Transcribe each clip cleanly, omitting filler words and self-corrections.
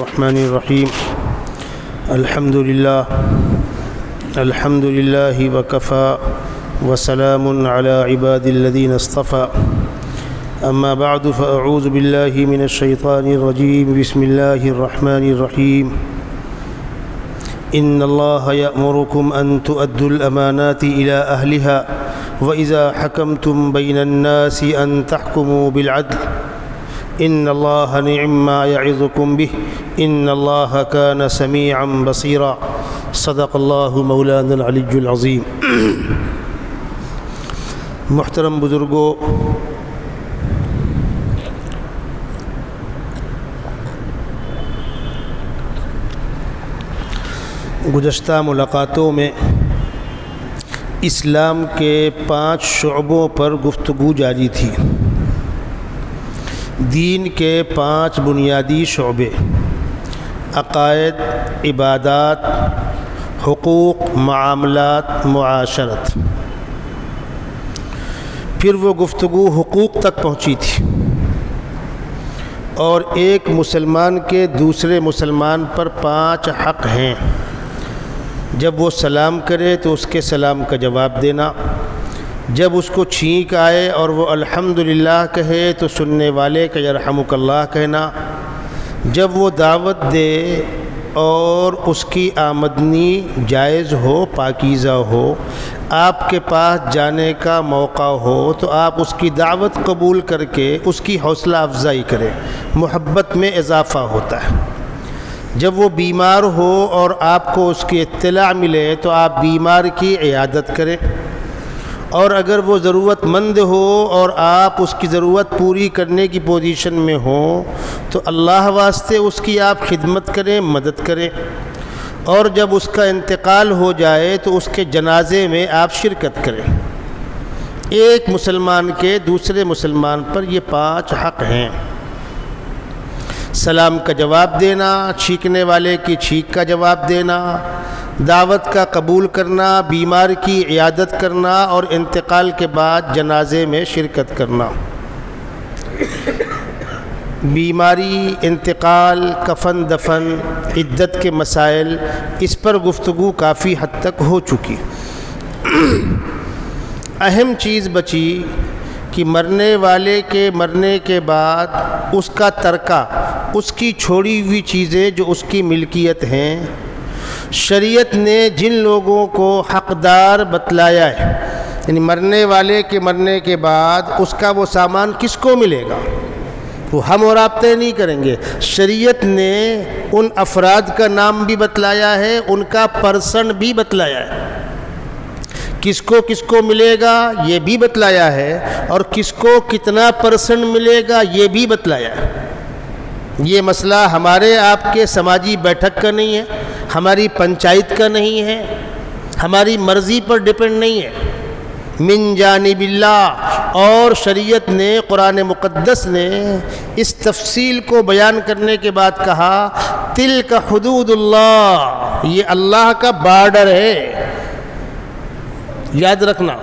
الرحمن الرحيم الحمد لله وكفى وسلام على عباد الذين اصطفى أما بعد فأعوذ بالله من الشيطان الرجيم بسم الله الرحمن الرحيم إن الله يأمركم أن تؤدوا الأمانات إلى أهلها وإذا حكمتم بين الناس أن تحكموا بالعدل إن الله نعم ما يعظكم به إن الله كان سميعا بصيرا صدق الله مولانا العلي العظيم. محترم بزرگوں، گزشتہ ملاقاتوں میں اسلام کے 5 شعبوں پر گفتگو جاری تھی. دین کے 5 بنیادی شعبے: عقائد، عبادات، حقوق، معاملات، معاشرت. پھر وہ گفتگو حقوق تک پہنچی تھی اور ایک مسلمان کے دوسرے مسلمان پر 5 حق ہیں. جب وہ سلام کرے تو اس کے سلام کا جواب دینا، جب اس کو چھینک آئے اور وہ الحمدللہ کہے تو سننے والے کا یرحمک اللہ کہنا، جب وہ دعوت دے اور اس کی آمدنی جائز ہو، پاکیزہ ہو، آپ کے پاس جانے کا موقع ہو تو آپ اس کی دعوت قبول کر کے اس کی حوصلہ افزائی کریں، محبت میں اضافہ ہوتا ہے. جب وہ بیمار ہو اور آپ کو اس کی اطلاع ملے تو آپ بیمار کی عیادت کریں، اور اگر وہ ضرورت مند ہو اور آپ اس کی ضرورت پوری کرنے کی پوزیشن میں ہوں تو اللہ واسطے اس کی آپ خدمت کریں، مدد کریں. اور جب اس کا انتقال ہو جائے تو اس کے جنازے میں آپ شرکت کریں. ایک مسلمان کے دوسرے مسلمان پر یہ 5 حق ہیں: سلام کا جواب دینا، چھینکنے والے کی چھینک کا جواب دینا، دعوت کا قبول کرنا، بیمار کی عیادت کرنا اور انتقال کے بعد جنازے میں شرکت کرنا. بیماری، انتقال، کفن دفن، عدت کے مسائل، اس پر گفتگو کافی حد تک ہو چکی. اہم چیز بچی کہ مرنے والے کے مرنے کے بعد اس کا ترکہ، اس کی چھوڑی ہوئی چیزیں جو اس کی ملکیت ہیں، شریعت نے جن لوگوں کو حقدار بتلایا ہے، یعنی مرنے والے کے مرنے کے بعد اس کا وہ سامان کس کو ملے گا، وہ ہم اور آپ طے نہیں کریں گے. شریعت نے ان افراد کا نام بھی بتلایا ہے، ان کا پرسن بھی بتلایا ہے، کس کو ملے گا یہ بھی بتلایا ہے، اور کس کو کتنا پرسن ملے گا یہ بھی بتلایا ہے. یہ مسئلہ ہمارے آپ کے سماجی بیٹھک کا نہیں ہے، ہماری پنچایت کا نہیں ہے، ہماری مرضی پر ڈیپینڈ نہیں ہے، من جانب اللہ. اور شریعت نے، قرآن مقدس نے اس تفصیل کو بیان کرنے کے بعد کہا تلک حدود اللہ، یہ اللہ کا بارڈر ہے، یاد رکھنا،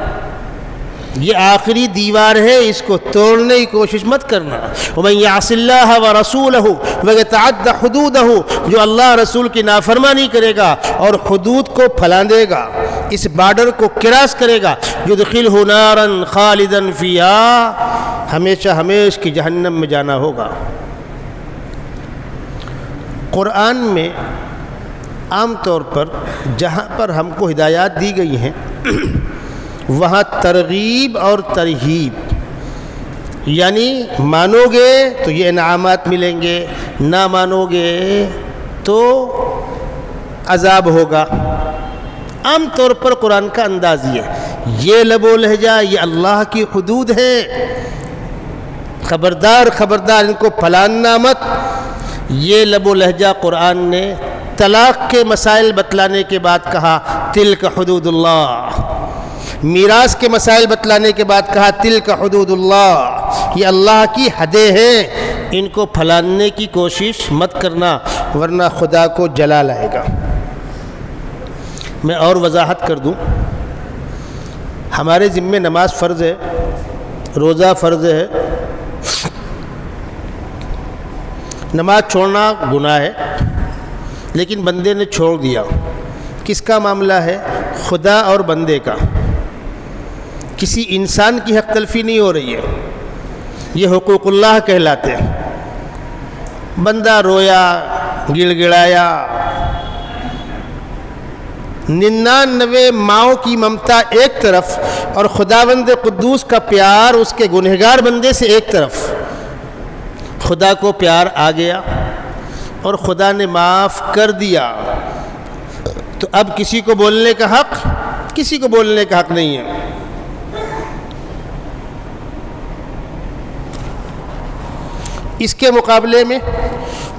یہ آخری دیوار ہے، اس کو توڑنے کی کوشش مت کرنا. وَمَن يَعْصِ اللَّهَ وَرَسُولَهُ وَيَتَعَدَّ حُدُودَهُ، جو اللہ رسول کی نافرمانی کرے گا اور حدود کو پھلاندے گا، اس بارڈر کو کراس کرے گا، يُدْخِلْهُ نَارًا خَالِدًا فِيهَا، ہمیشہ ہمیش کی جہنم میں جانا ہوگا. قرآن میں عام طور پر جہاں پر ہم کو ہدایات دی گئی ہیں وہاں ترغیب اور ترہیب، یعنی مانو گے تو یہ انعامات ملیں گے، نہ مانو گے تو عذاب ہوگا. عام طور پر قرآن کا انداز یہ لب و لہجہ یہ اللہ کی حدود ہے، خبردار خبردار ان کو پھلاننا مت. یہ لب و لہجہ قرآن نے طلاق کے مسائل بتلانے کے بعد کہا تلک حدود اللہ، میراث کے مسائل بتلانے کے بعد کہا تلک حدود اللہ، یہ اللہ کی حدیں ہیں، ان کو پھلاننے کی کوشش مت کرنا ورنہ خدا کو جلال آئے گا. میں اور وضاحت کر دوں، ہمارے ذمے نماز فرض ہے، روزہ فرض ہے، نماز چھوڑنا گناہ ہے، لیکن بندے نے چھوڑ دیا۔ کس کا معاملہ ہے؟ خدا اور بندے کا، کسی انسان کی حق تلفی نہیں ہو رہی ہے، یہ حقوق اللہ کہلاتے ہیں۔ بندہ رویا، گڑ گڑایا، 99 ماؤں کی ممتا ایک طرف اور خداوند قدوس کا پیار اس کے گنہگار بندے سے ایک طرف۔ خدا کو پیار آ گیا اور خدا نے معاف کر دیا، تو اب کسی کو بولنے کا حق، کسی کو بولنے کا حق نہیں ہے۔ اس کے مقابلے میں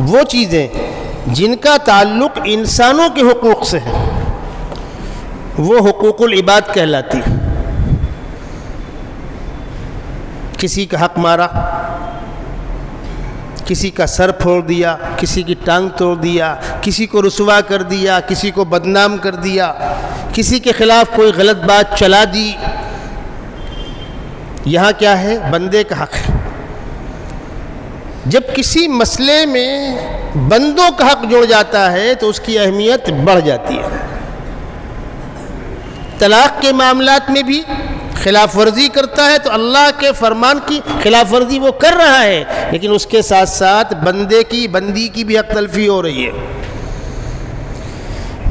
وہ چیزیں جن کا تعلق انسانوں کے حقوق سے ہے وہ حقوق العباد کہلاتی۔ کسی کا حق مارا، کسی کا سر پھوڑ دیا، کسی کی ٹانگ توڑ دیا، کسی کو رسوا کر دیا، کسی کو بدنام کر دیا، کسی کے خلاف کوئی غلط بات چلا دی، یہاں کیا ہے؟ بندے کا حق ہے۔ جب کسی مسئلے میں بندوں کا حق جڑ جاتا ہے تو اس کی اہمیت بڑھ جاتی ہے۔ طلاق کے معاملات میں بھی خلاف ورزی کرتا ہے تو اللہ کے فرمان کی خلاف ورزی وہ کر رہا ہے، لیکن اس کے ساتھ ساتھ بندی کی بھی حق تلفی ہو رہی ہے۔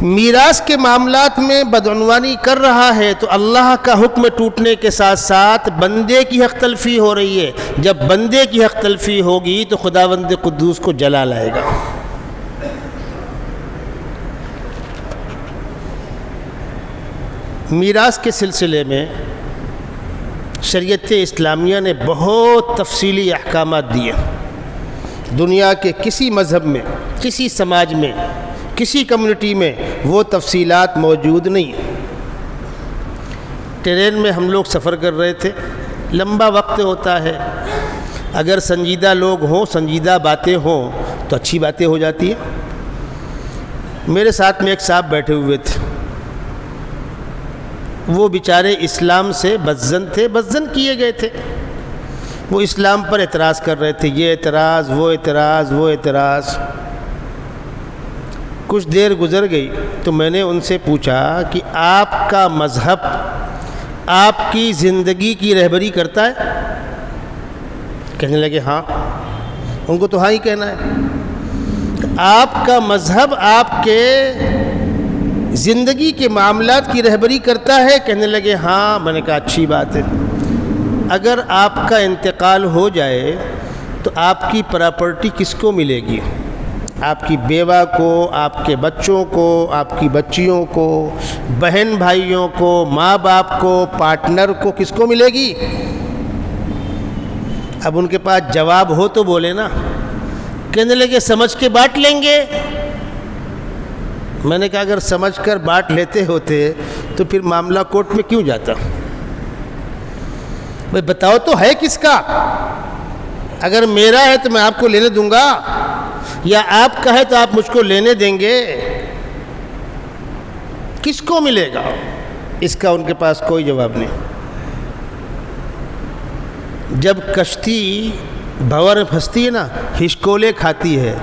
میراث کے معاملات میں بدعنوانی کر رہا ہے تو اللہ کا حکم ٹوٹنے کے ساتھ ساتھ بندے کی حق تلفی ہو رہی ہے۔ جب بندے کی حق تلفی ہوگی تو خداوند قدوس کو جلال آئے گا۔ میراث کے سلسلے میں شریعت اسلامیہ نے بہت تفصیلی احکامات دیے۔ دنیا کے کسی مذہب میں، کسی سماج میں، کسی کمیونٹی میں وہ تفصیلات موجود نہیں۔ ٹرین میں ہم لوگ سفر کر رہے تھے، لمبا وقت ہوتا ہے، اگر سنجیدہ لوگ ہوں، سنجیدہ باتیں ہوں تو اچھی باتیں ہو جاتی ہیں۔ میرے ساتھ میں ایک صاحب بیٹھے ہوئے تھے، وہ بیچارے اسلام سے بدظن تھے، بدظن کیے گئے تھے، وہ اسلام پر اعتراض کر رہے تھے، یہ اعتراض، وہ اعتراض، وہ اعتراض۔ کچھ دیر گزر گئی تو میں نے ان سے پوچھا کہ آپ کا مذہب آپ کی زندگی کی رہبری کرتا ہے؟ کہنے لگے ہاں۔ ان کو تو ہاں ہی کہنا ہے۔ آپ کا مذہب آپ کے زندگی کے معاملات کی رہبری کرتا ہے؟ کہنے لگے ہاں۔ میں نے کہا اچھی بات ہے، اگر آپ کا انتقال ہو جائے تو آپ کی پراپرٹی کس کو ملے گی؟ آپ کی بیوہ کو، آپ کے بچوں کو، آپ کی بچیوں کو، بہن بھائیوں کو، ماں باپ کو، پارٹنر کو، کس کو ملے گی؟ اب ان کے پاس جواب ہو تو بولے نا۔ کہنے لگے سمجھ کے بانٹ لیں گے۔ میں نے کہا اگر سمجھ کر بانٹ لیتے ہوتے تو پھر معاملہ کورٹ میں کیوں جاتا؟ بھئی بتاؤ تو ہے کس کا؟ اگر میرا ہے تو میں آپ کو لینے دوں گا، یا آپ کا ہے تو آپ مجھ کو لینے دیں گے؟ کس کو ملے گا؟ اس کا ان کے پاس کوئی جواب نہیں۔ جب کشتی بھنور میں پھنستی ہے نا، ہچکولے کھاتی ہے،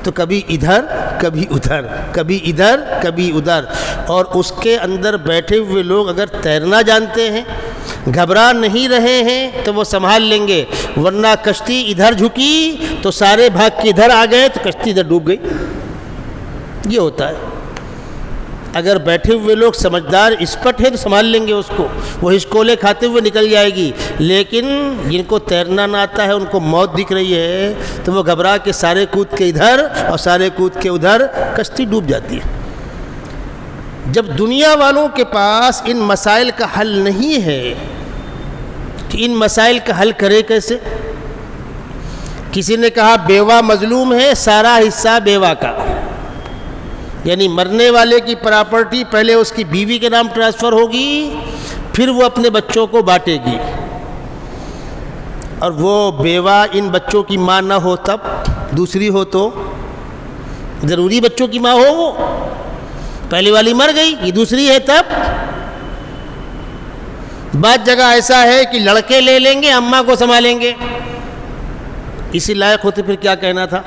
تو کبھی ادھر کبھی ادھر، کبھی ادھر کبھی ادھر، اور اس کے اندر بیٹھے ہوئے لوگ اگر تیرنا جانتے ہیں، گھبرا نہیں رہے ہیں تو وہ سنبھال لیں گے، ورنہ کشتی ادھر جھکی تو سارے بھاگ کے ادھر آ گئے تو کشتی ادھر ڈوب گئی۔ یہ ہوتا ہے۔ اگر بیٹھے ہوئے لوگ سمجھدار اسپٹ ہے تو سنبھال لیں گے اس کو، وہ ہچکولے کھاتے ہوئے نکل جائے گی، لیکن جن کو تیرنا نہ آتا ہے، ان کو موت دکھ رہی ہے تو وہ گھبرا کے سارے کود کے ادھر اور سارے کود کے ادھر، کشتی ڈوب جاتی ہے۔ جب دنیا والوں کے پاس ان مسائل کا حل نہیں ہے کہ ان مسائل کا حل کرے کیسے؟ کسی نے کہا بیوہ مظلوم ہے، سارا حصہ بیوہ کا، یعنی مرنے والے کی پراپرٹی پہلے اس کی بیوی کے نام ٹرانسفر ہوگی، پھر وہ اپنے بچوں کو بانٹے گی، اور وہ بیوہ ان بچوں کی ماں نہ ہو تب، دوسری ہو تو ضروری بچوں کی ماں ہو، وہ پہلی والی مر گئی، یہ دوسری ہے تب۔ بعض جگہ ایسا ہے کہ لڑکے لے لیں گے، اماں کو سنبھالیں گے، اسی لائق ہوتے پھر کیا کہنا تھا۔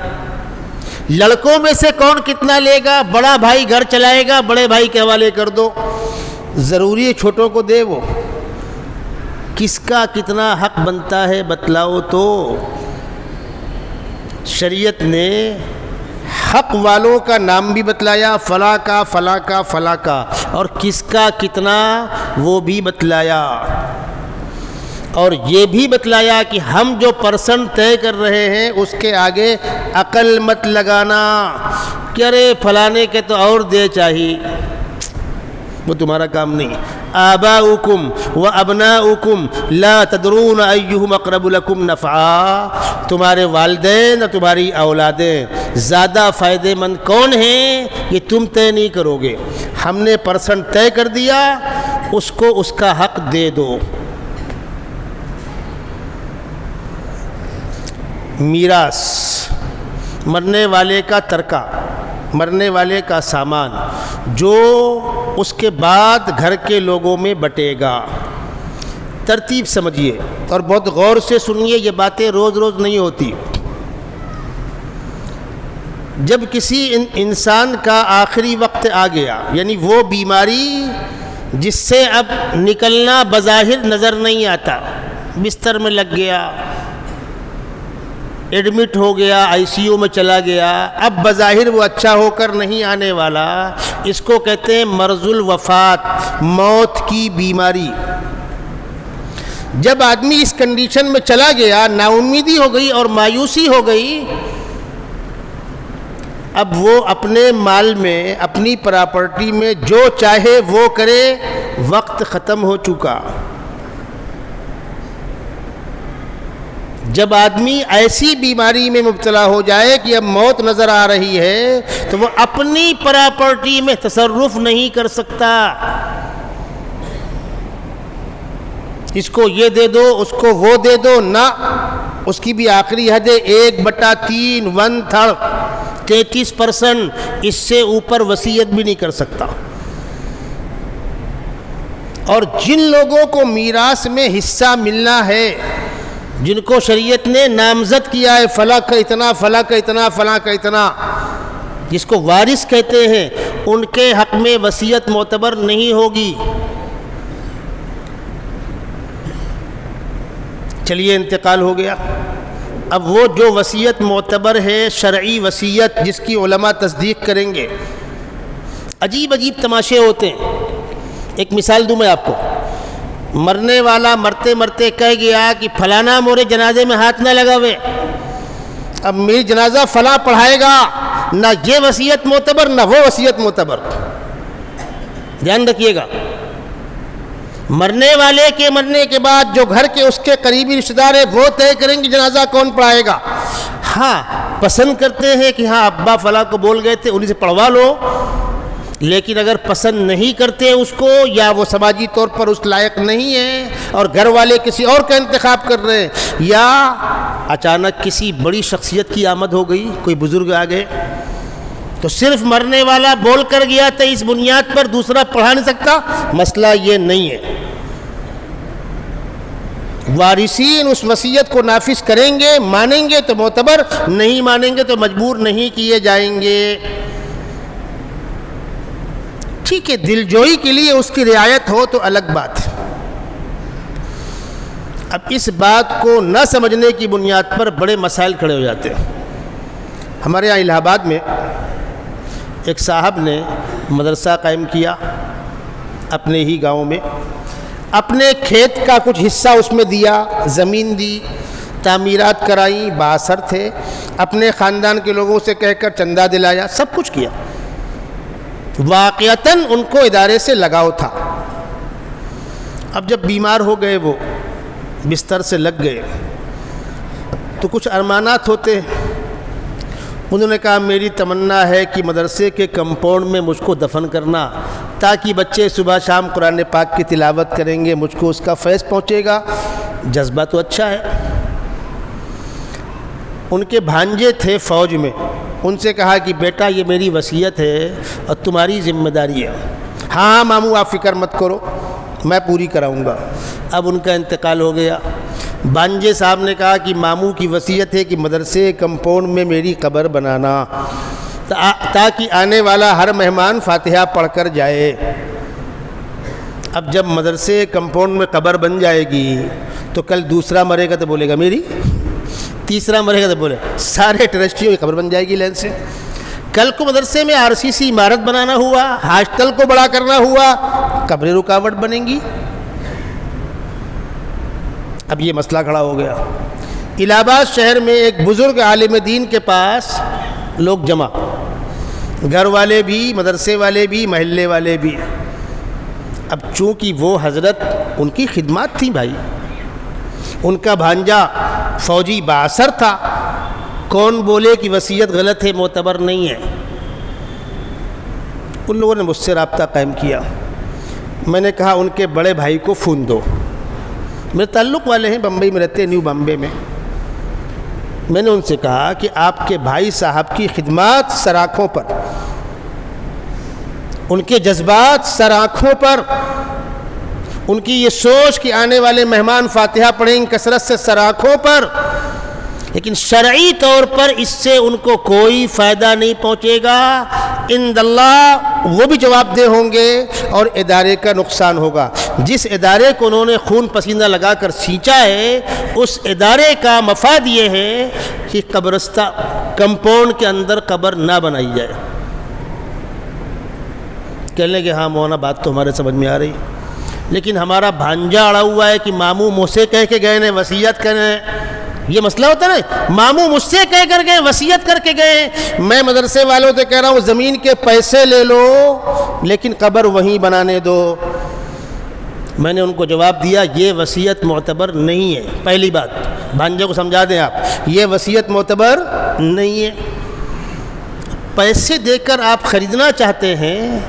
لڑکوں میں سے کون کتنا لے گا؟ بڑا بھائی گھر چلائے گا، بڑے بھائی کے حوالے کر دو، ضروری ہے چھوٹوں کو دے۔ وہ کس کا کتنا حق بنتا ہے بتلاؤ تو۔ شریعت نے حق والوں کا نام بھی بتلایا، فلاں کا فلاں کا فلاں کا، اور کس کا کتنا وہ بھی بتلایا، اور یہ بھی بتلایا کہ ہم جو پرسنٹ طے کر رہے ہیں اس کے آگے عقل مت لگانا کہ ارے فلانے کے تو اور دے چاہیے، وہ تمہارا کام نہیں۔ آباؤکم و ابناؤکم لا تدرون ایہم اقرب لکم نفعا، تمہارے والدین اور تمہاری اولادیں زیادہ فائدہ مند کون ہیں یہ تم طے نہیں کرو گے، ہم نے پرسنٹ طے کر دیا، اس کو اس کا حق دے دو۔ میراث، مرنے والے کا ترکہ، مرنے والے کا سامان جو اس کے بعد گھر کے لوگوں میں بٹے گا۔ ترتیب سمجھیے اور بہت غور سے سنیے، یہ باتیں روز روز نہیں ہوتی۔ جب کسی انسان کا آخری وقت آ گیا، یعنی وہ بیماری جس سے اب نکلنا بظاہر نظر نہیں آتا، بستر میں لگ گیا، ایڈمٹ ہو گیا، آئی سی یو میں چلا گیا، اب بظاہر وہ اچھا ہو کر نہیں آنے والا، اس کو کہتے ہیں مرض الوفات، موت کی بیماری۔ جب آدمی اس کنڈیشن میں چلا گیا، نا امیدی ہو گئی اور مایوسی ہو گئی، اب وہ اپنے مال میں، اپنی پراپرٹی میں جو چاہے وہ کرے، وقت ختم ہو چکا۔ جب آدمی ایسی بیماری میں مبتلا ہو جائے کہ اب موت نظر آ رہی ہے تو وہ اپنی پراپرٹی میں تصرف نہیں کر سکتا، اس کو یہ دے دو، اس کو وہ دے دو، نہ، اس کی بھی آخری حد ہے 1/3، 1/3، 33%، اس سے اوپر وصیت بھی نہیں کر سکتا۔ اور جن لوگوں کو میراث میں حصہ ملنا ہے، جن کو شریعت نے نامزد کیا ہے، فلاں کا اتنا، فلاں کا اتنا، فلاں کا اتنا، جس کو وارث کہتے ہیں، ان کے حق میں وصیت معتبر نہیں ہوگی۔ چلیے انتقال ہو گیا، اب وہ جو وصیت معتبر ہے، شرعی وصیت جس کی علماء تصدیق کریں گے، عجیب عجیب تماشے ہوتے ہیں۔ ایک مثال دوں میں آپ کو، مرنے والا مرتے مرتے کہہ گیا کہ فلانا مورے جنازے میں ہاتھ نہ لگاوے، اب میری جنازہ فلاں پڑھائے گا، نہ یہ وصیت معتبر نہ وہ وصیت معتبر۔ دھیان رکھیے گا، مرنے والے کے مرنے کے بعد جو گھر کے اس کے قریبی رشتہ دار ہیں وہ طے کریں گے جنازہ کون پڑھائے گا۔ ہاں پسند کرتے ہیں کہ ہاں ابا فلاں کو بول گئے تھے انہیں سے پڑھوا لو، لیکن اگر پسند نہیں کرتے اس کو، یا وہ سماجی طور پر اس لائق نہیں ہے اور گھر والے کسی اور کا انتخاب کر رہے ہیں، یا اچانک کسی بڑی شخصیت کی آمد ہو گئی، کوئی بزرگ آ گئے، تو صرف مرنے والا بول کر گیا تھا اس بنیاد پر دوسرا پڑھا نہیں سکتا، مسئلہ یہ نہیں ہے۔ وارثین اس وصیت کو نافذ کریں گے، مانیں گے تو معتبر، نہیں مانیں گے تو مجبور نہیں کیے جائیں گے۔ ٹھیک ہے، دل جوئی کے لیے اس کی رعایت ہو تو الگ بات ہے۔ اب اس بات کو نہ سمجھنے کی بنیاد پر بڑے مسائل کھڑے ہو جاتے ہیں۔ ہمارے یہاں الہ آباد میں ایک صاحب نے مدرسہ قائم کیا اپنے ہی گاؤں میں، اپنے کھیت کا کچھ حصہ اس میں دیا، زمین دی، تعمیرات کرائیں، بااثر تھے، اپنے خاندان کے لوگوں سے کہہ کر چندہ دلایا، سب کچھ کیا، واقعتاً ان کو ادارے سے لگاؤ تھا۔ اب جب بیمار ہو گئے، وہ بستر سے لگ گئے، تو کچھ ارمانات ہوتے ہیں۔ انہوں نے کہا میری تمنا ہے کہ مدرسے کے کمپاؤنڈ میں مجھ کو دفن کرنا، تاکہ بچے صبح شام قرآن پاک کی تلاوت کریں گے، مجھ کو اس کا فیض پہنچے گا۔ جذبہ تو اچھا ہے۔ ان کے بھانجے تھے فوج میں، ان سے کہا کہ بیٹا یہ میری وصیت ہے اور تمہاری ذمہ داری ہے۔ ہاں ماموں آپ فکر مت کرو، میں پوری کراؤں گا۔ اب ان کا انتقال ہو گیا، بانجے صاحب نے کہا کہ ماموں کی وصیت ہے کہ مدرسے کمپاؤنڈ میں میری قبر بنانا تاکہ آنے والا ہر مہمان فاتحہ پڑھ کر جائے۔ اب جب مدرسے کمپاؤنڈ میں قبر بن جائے گی تو کل دوسرا مرے گا تو بولے گا میری، تیسرا مرے گا تو بولے سارے ٹرسٹیوں کی قبر بن جائے گی لین سے۔ کل کو مدرسے میں RCC عمارت بنانا ہوا، ہاسٹل کو بڑا کرنا ہوا، قبریں رکاوٹ بنیں گی۔ اب یہ مسئلہ کھڑا ہو گیا۔ الہ آباد شہر میں ایک بزرگ عالم دین کے پاس لوگ جمع، گھر والے بھی، مدرسے والے بھی، محلے والے بھی۔ اب چونکہ وہ حضرت ان کی خدمات تھیں بھائی، ان کا بھانجا فوجی بااثر تھا، کون بولے کہ وصیت غلط ہے، معتبر نہیں ہے۔ ان لوگوں نے مجھ سے رابطہ قائم کیا۔ میں نے کہا ان کے بڑے بھائی کو فون دو، میرے تعلق والے ہیں، بمبئی میں رہتے ہیں، نیو بمبے میں۔ میں نے ان سے کہا کہ آپ کے بھائی صاحب کی خدمات سر آنکھوں پر، ان کے جذبات سر آنکھوں پر، ان کی یہ سوچ کہ آنے والے مہمان فاتحہ پڑھیں کثرت سے سر آنکھوں پر، لیکن شرعی طور پر اس سے ان کو کوئی فائدہ نہیں پہنچے گا۔ عند اللہ وہ بھی جواب دہ ہوں گے اور ادارے کا نقصان ہوگا۔ جس ادارے کو انہوں نے خون پسینہ لگا کر سینچا ہے، اس ادارے کا مفاد یہ ہے کہ قبرستان کمپاؤنڈ کے اندر قبر نہ بنائی جائے۔ کہنے لگے ہاں مولانا بات تو ہمارے سمجھ میں آ رہی، لیکن ہمارا بھانجا اڑا ہوا ہے کہ ماموں مجھ سے کہہ کے گئے نے وصیت کرنے، یہ مسئلہ ہوتا ہے نا، ماموں مجھ سے کہہ کر گئے، وصیت کر کے گئے، میں مدرسے والوں سے کہہ رہا ہوں زمین کے پیسے لے لو لیکن قبر وہیں بنانے دو۔ میں نے ان کو جواب دیا یہ وصیت معتبر نہیں ہے۔ پہلی بات بھانجے کو سمجھا دیں آپ، یہ وصیت معتبر نہیں ہے۔ پیسے دے کر آپ خریدنا چاہتے ہیں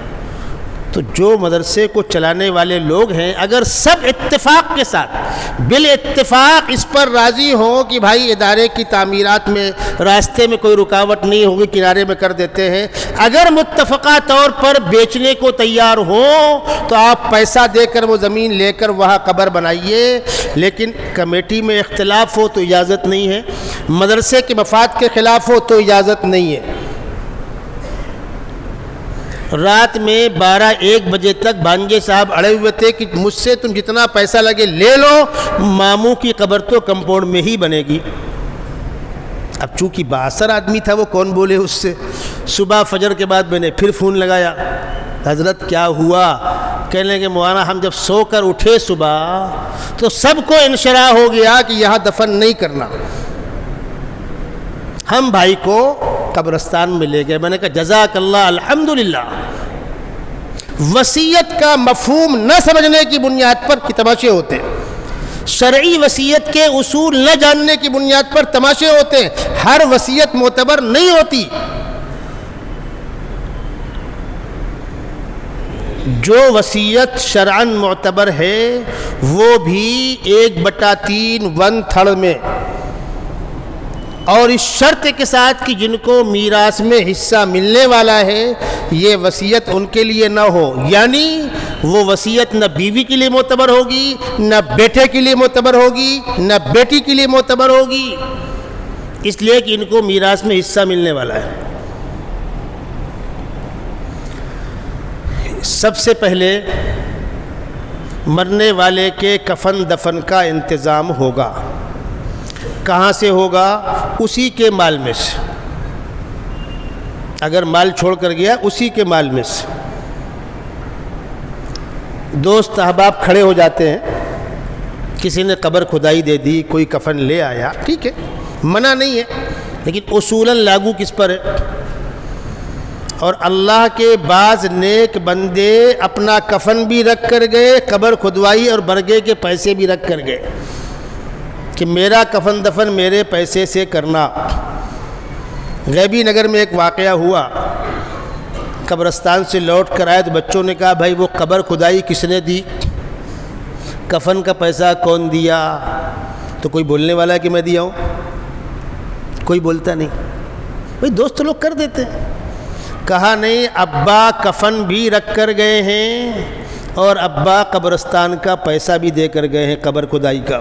تو جو مدرسے کو چلانے والے لوگ ہیں اگر سب اتفاق کے ساتھ بالاتفاق اس پر راضی ہوں کہ بھائی ادارے کی تعمیرات میں راستے میں کوئی رکاوٹ نہیں ہوگی، کنارے میں کر دیتے ہیں، اگر متفقہ طور پر بیچنے کو تیار ہوں تو آپ پیسہ دے کر وہ زمین لے کر وہاں قبر بنائیے، لیکن کمیٹی میں اختلاف ہو تو اجازت نہیں ہے، مدرسے کے مفاد کے خلاف ہو تو اجازت نہیں ہے۔ رات میں 12-1 بجے تک بھانجے صاحب اڑے ہوئے تھے کہ مجھ سے تم جتنا پیسہ لگے لے لو، ماموں کی قبر تو کمپاؤنڈ میں ہی بنے گی۔ اب چونکہ بااثر آدمی تھا وہ کون بولے اس سے۔ صبح فجر کے بعد میں نے پھر فون لگایا، حضرت کیا ہوا؟ کہنے لگے مولانا ہم جب سو کر اٹھے صبح تو سب کو انشراح ہو گیا کہ یہاں دفن نہیں کرنا، ہم بھائی کو قبرستان میں لے گئے۔ میں نے کہا جزاک اللہ، الحمدللہ۔ وصیت کا مفہوم نہ سمجھنے کی بنیاد پر کہ تماشے ہوتے ہیں، شرعی وصیت کے اصول نہ جاننے کی بنیاد پر تماشے ہوتے ہیں، ہر وصیت معتبر نہیں ہوتی۔ جو وصیت شرعاً معتبر ہے وہ بھی 1/3 1/3 میں، اور اس شرط کے ساتھ کہ جن کو میراث میں حصہ ملنے والا ہے یہ وصیت ان کے لیے نہ ہو، یعنی وہ وصیت نہ بیوی کے لیے معتبر ہوگی، نہ بیٹے کے لیے معتبر ہوگی، نہ بیٹی کے لیے معتبر ہوگی، اس لیے کہ ان کو میراث میں حصہ ملنے والا ہے۔ سب سے پہلے مرنے والے کے کفن دفن کا انتظام ہوگا۔ کہاں سے ہوگا؟ اسی کے مال میں سے، اگر مال چھوڑ کر گیا اسی کے مال میں سے۔ دوست احباب کھڑے ہو جاتے ہیں، کسی نے قبر کھدائی دے دی، کوئی کفن لے آیا، ٹھیک ہے، منع نہیں ہے، لیکن اصولاً لاگو کس پر ہے؟ اور اللہ کے بعض نیک بندے اپنا کفن بھی رکھ کر گئے، قبر کھدوائی اور برگے کے پیسے بھی رکھ کر گئے کہ میرا کفن دفن میرے پیسے سے کرنا۔ غیبی نگر میں ایک واقعہ ہوا، قبرستان سے لوٹ کر آئے تو بچوں نے کہا بھائی وہ قبر کھدائی کس نے دی، کفن کا پیسہ کون دیا؟ تو کوئی بولنے والا ہے کہ میں دیا ہوں؟ کوئی بولتا نہیں، بھائی دوست لوگ کر دیتے ہیں۔ کہا نہیں، ابا کفن بھی رکھ کر گئے ہیں اور ابا قبرستان کا پیسہ بھی دے کر گئے ہیں قبر کھدائی کا۔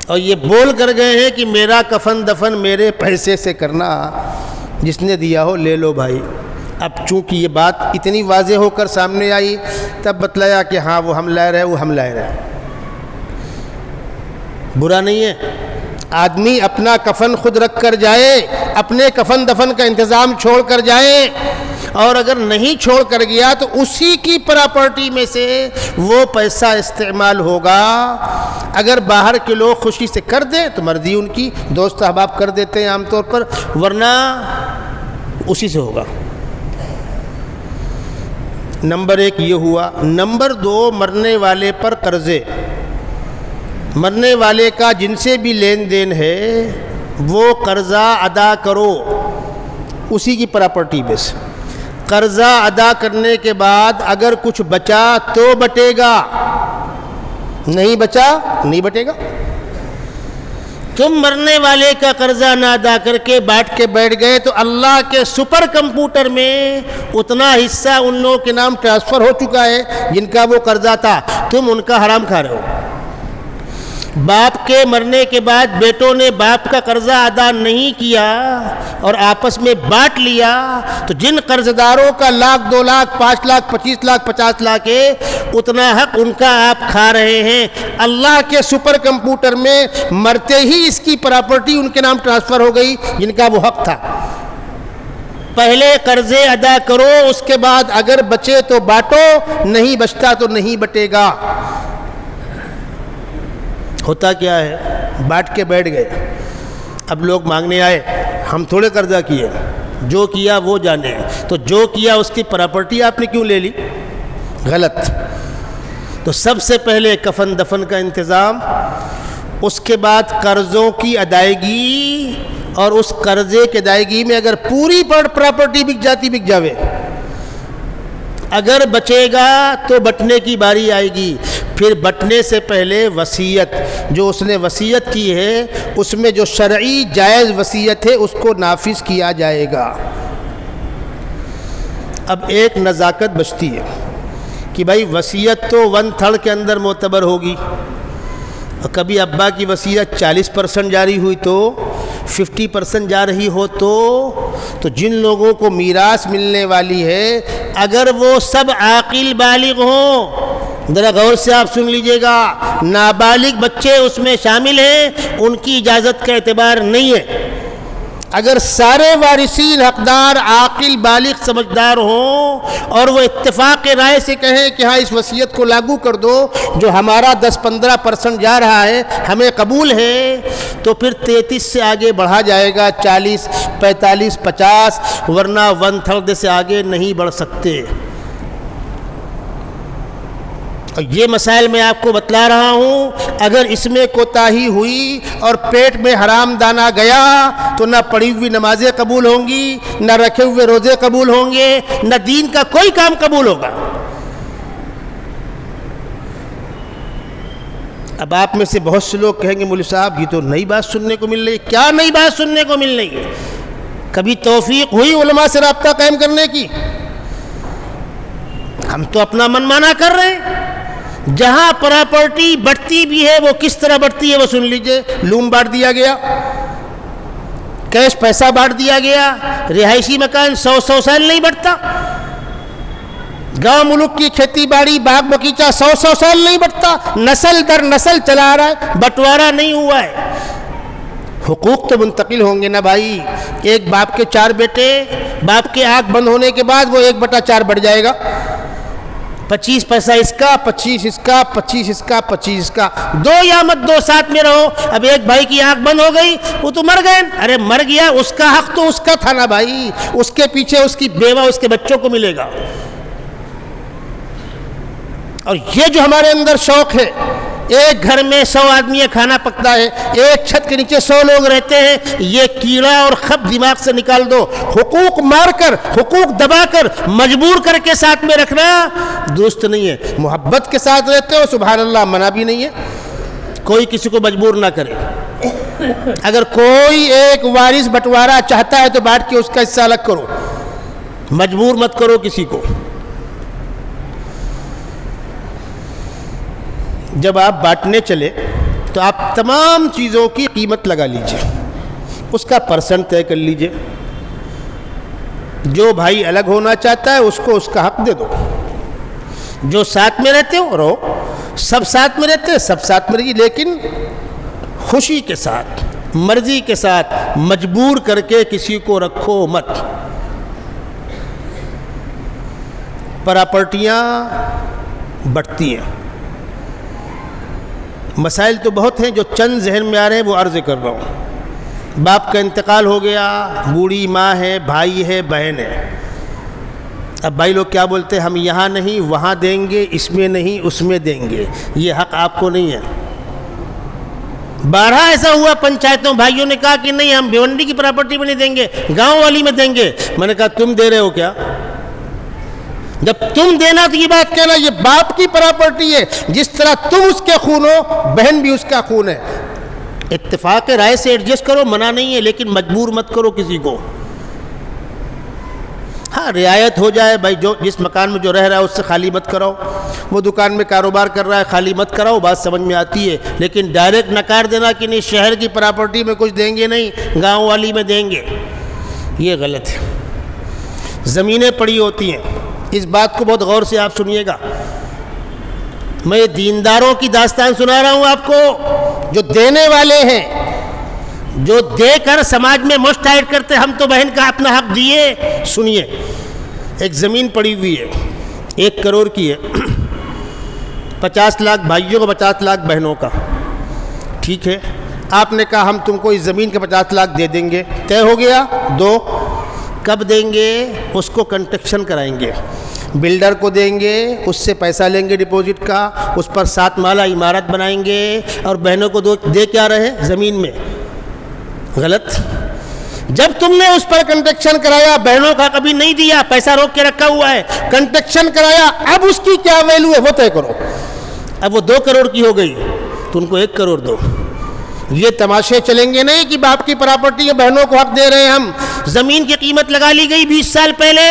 اور یہ بول کر گئے ہیں کہ میرا کفن دفن میرے پیسے سے کرنا، جس نے دیا ہو لے لو بھائی۔ اب چونکہ یہ بات اتنی واضح ہو کر سامنے آئی، تب بتلایا کہ ہاں وہ ہم لائے رہے، وہ ہم لائے رہے۔ برا نہیں ہے، آدمی اپنا کفن خود رکھ کر جائے، اپنے کفن دفن کا انتظام چھوڑ کر جائے، اور اگر نہیں چھوڑ کر گیا تو اسی کی پراپرٹی میں سے وہ پیسہ استعمال ہوگا۔ اگر باہر کے لوگ خوشی سے کر دیں تو مرضی ان کی، دوست احباب کر دیتے ہیں عام طور پر، ورنہ اسی سے ہوگا۔ نمبر 1 یہ ہوا۔ نمبر 2، مرنے والے پر قرضے۔ مرنے والے کا جن سے بھی لین دین ہے وہ قرضہ ادا کرو، اسی کی پراپرٹی میں سے۔ قرضہ ادا کرنے کے بعد اگر کچھ بچا تو بٹے گا، نہیں بچا نہیں بٹے گا۔ تم مرنے والے کا قرضہ نہ ادا کر کے بانٹ کے بیٹھ گئے تو اللہ کے سپر کمپیوٹر میں اتنا حصہ ان لوگوں کے نام ٹرانسفر ہو چکا ہے جن کا وہ قرضہ تھا، تم ان کا حرام کھا رہے ہو۔ باپ کے مرنے کے بعد بیٹوں نے باپ کا قرضہ ادا نہیں کیا اور آپس میں بانٹ لیا تو جن قرض داروں کا 1 لاکھ 2 لاکھ 5 لاکھ 25 لاکھ 50 لاکھ ہے، اتنا حق ان کا آپ کھا رہے ہیں۔ اللہ کے سپر کمپیوٹر میں مرتے ہی اس کی پراپرٹی ان کے نام ٹرانسفر ہو گئی جن کا وہ حق تھا۔ پہلے قرضے ادا کرو، اس کے بعد اگر بچے تو بانٹو، نہیں بچتا تو نہیں بٹے گا۔ ہوتا کیا ہے، بانٹ کے بیٹھ گئے، اب لوگ مانگنے آئے، ہم تھوڑے قرضہ کیے، جو کیا وہ جانے، تو جو کیا اس کی پراپرٹی آپ نے کیوں لے لی؟ غلط۔ تو سب سے پہلے کفن دفن کا انتظام، اس کے بعد قرضوں کی ادائیگی، اور اس قرضے کی ادائیگی میں اگر پوری پراپرٹی بک جاتی بک جاوے، اگر بچے گا تو بٹنے کی باری آئے گی۔ پھر بٹنے سے پہلے وصیت، جو اس نے وصیت کی ہے اس میں جو شرعی جائز وصیت ہے اس کو نافذ کیا جائے گا۔ اب ایک نزاکت بچتی ہے کہ بھائی وصیت تو 1/3 کے اندر معتبر ہوگی، اور کبھی ابا کی وصیت 40% جاری ہوئی تو 50% جا رہی ہو تو جن لوگوں کو میراث ملنے والی ہے اگر وہ سب عاقل بالغ ہوں، ذرا غور سے آپ سن لیجئے گا، نابالغ بچے اس میں شامل ہیں، ان کی اجازت کا اعتبار نہیں ہے۔ اگر سارے وارثین حقدار عاقل بالغ سمجھدار ہوں اور وہ اتفاق رائے سے کہیں کہ ہاں اس وصیت کو لاگو کر دو، جو ہمارا 10-15% جا رہا ہے ہمیں قبول ہے، تو پھر 33 سے آگے بڑھا جائے گا، 40 45 50، ورنہ 1/3 سے آگے نہیں بڑھ سکتے۔ اور یہ مسائل میں آپ کو بتلا رہا ہوں، اگر اس میں کوتاہی ہوئی اور پیٹ میں حرام دانہ گیا تو نہ پڑھی ہوئی نمازیں قبول ہوں گی، نہ رکھے ہوئے روزے قبول ہوں گے، نہ دین کا کوئی کام قبول ہوگا۔ اب آپ میں سے بہت سے لوگ کہیں گے مولوی صاحب یہ تو نئی بات سننے کو مل رہی ہے۔ کیا نئی بات سننے کو مل رہی ہے؟ کبھی توفیق ہوئی علماء سے رابطہ قائم کرنے کی؟ ہم تو اپنا من مانا کر رہے ہیں۔ جہاں پراپرٹی بڑھتی بھی ہے وہ کس طرح بڑھتی ہے وہ سن لیجئے۔ لون بانٹ دیا گیا، کیش پیسہ بانٹ دیا گیا، رہائشی مکان 100 سال نہیں بڑھتا، گاؤں ملک کی کھیتی باڑی باغ بغیچہ 100 سال نہیں بڑھتا، نسل در نسل چلا آ رہا ہے، بٹوارا نہیں ہوا ہے۔ حقوق تو منتقل ہوں گے نا بھائی۔ ایک باپ کے 4 بیٹے، باپ کے آنکھ بند ہونے کے بعد وہ 1/4 بڑھ جائے گا، 25 پیسہ اس کا، 25 اس کا، 25 اس کا، 25 اس کا، 2 یا مت 2 ساتھ میں رہو۔ اب ایک بھائی کی آنکھ بند ہو گئی، وہ تو مر گئے، ارے مر گیا، اس کا حق تو اس کا تھا نا بھائی، اس کے پیچھے اس کی بیوہ اس کے بچوں کو ملے گا۔ اور یہ جو ہمارے اندر شوق ہے، ایک گھر میں 100 آدمی کھانا پکتا ہے، ایک چھت کے نیچے 100 لوگ رہتے ہیں، یہ کیڑا اور خب دماغ سے نکال دو۔ حقوق مار کر، حقوق دبا کر، مجبور کر کے ساتھ میں رکھنا دوست نہیں ہے۔ محبت کے ساتھ رہتے ہو سبحان اللہ، منع بھی نہیں ہے، کوئی کسی کو مجبور نہ کرے۔ اگر کوئی ایک وارث بٹوارا چاہتا ہے تو بانٹ کے اس کا حصہ الگ کرو، مجبور مت کرو کسی کو۔ جب آپ بانٹنے چلے تو آپ تمام چیزوں کی قیمت لگا لیجئے، اس کا پرسنٹ طے کر لیجئے. جو بھائی الگ ہونا چاہتا ہے اس کو اس کا حق دے دو. جو ساتھ میں رہتے ہو رہو، سب ساتھ میں رہتے ہیں سب ساتھ میں رہیے، لیکن خوشی کے ساتھ، مرضی کے ساتھ، مجبور کر کے کسی کو رکھو مت. پراپرٹیاں بڑھتی ہیں. مسائل تو بہت ہیں، جو چند ذہن میں آ رہے ہیں وہ عرض کر رہا ہوں. باپ کا انتقال ہو گیا، بوڑھی ماں ہے، بھائی ہے، بہن ہے. اب بھائی لوگ کیا بولتے ہیں، ہم یہاں نہیں وہاں دیں گے، اس میں نہیں اس میں دیں گے. یہ حق آپ کو نہیں ہے. بارہا ایسا ہوا پنچایتوں، بھائیوں نے کہا کہ نہیں ہم بھیونڈی کی پراپرٹی میں نہیں دیں گے، گاؤں والی میں دیں گے. میں نے کہا تم دے رہے ہو کیا؟ جب تم دینا تو یہ بات کہنا یہ باپ کی پراپرٹی ہے، جس طرح تم اس کے خون ہو بہن بھی اس کا خون ہے. اتفاق رائے سے ایڈجسٹ کرو، منع نہیں ہے، لیکن مجبور مت کرو کسی کو. ہاں رعایت ہو جائے، بھائی جو جس مکان میں جو رہ رہا ہے اس سے خالی مت کراؤ، وہ دکان میں کاروبار کر رہا ہے خالی مت کراؤ، بات سمجھ میں آتی ہے. لیکن ڈائریکٹ نکار دینا کہ نہیں شہر کی پراپرٹی میں کچھ دیں گے نہیں، گاؤں والی میں دیں گے، یہ غلط ہے. زمینیں پڑی ہوتی ہیں، اس بات کو بہت غور سے آپ سنیے گا. میں دینداروں کی داستان سنا رہا ہوں آپ کو، جو دینے والے ہیں، جو دے کر سماج میں مشت ٹائٹ کرتے ہم تو بہن کا اپنا حق دیے. سنیے، ایک زمین پڑی ہوئی ہے 1 کروڑ کی ہے، 50 لاکھ بھائیوں کا 50 لاکھ بہنوں کا. ٹھیک ہے، آپ نے کہا ہم تم کو اس زمین کے 50 لاکھ دے دیں گے. طے ہو گیا. 2 کب دیں گے؟ اس کو کنسٹرکشن کرائیں گے، بلڈر کو دیں گے، اس سے پیسہ لیں گے ڈپوزٹ کا، اس پر 7 مالا عمارت بنائیں گے، اور بہنوں کو دے کیا رہے زمین میں. غلط. جب تم نے اس پر کنسٹرکشن کرایا، بہنوں کا کبھی نہیں دیا، پیسہ روک کے رکھا ہوا ہے، کنسٹرکشن کرایا، اب اس کی کیا ویلیو ہے وہ طے کرو. اب وہ 2 کروڑ کی ہو گئی تو ان کو 1 کروڑ دو. یہ تماشے چلیں گے نہیں کہ باپ کی پراپرٹی ہے بہنوں کو حق دے رہے ہیں ہم. زمین کی قیمت لگا لی گئی 20 سال پہلے،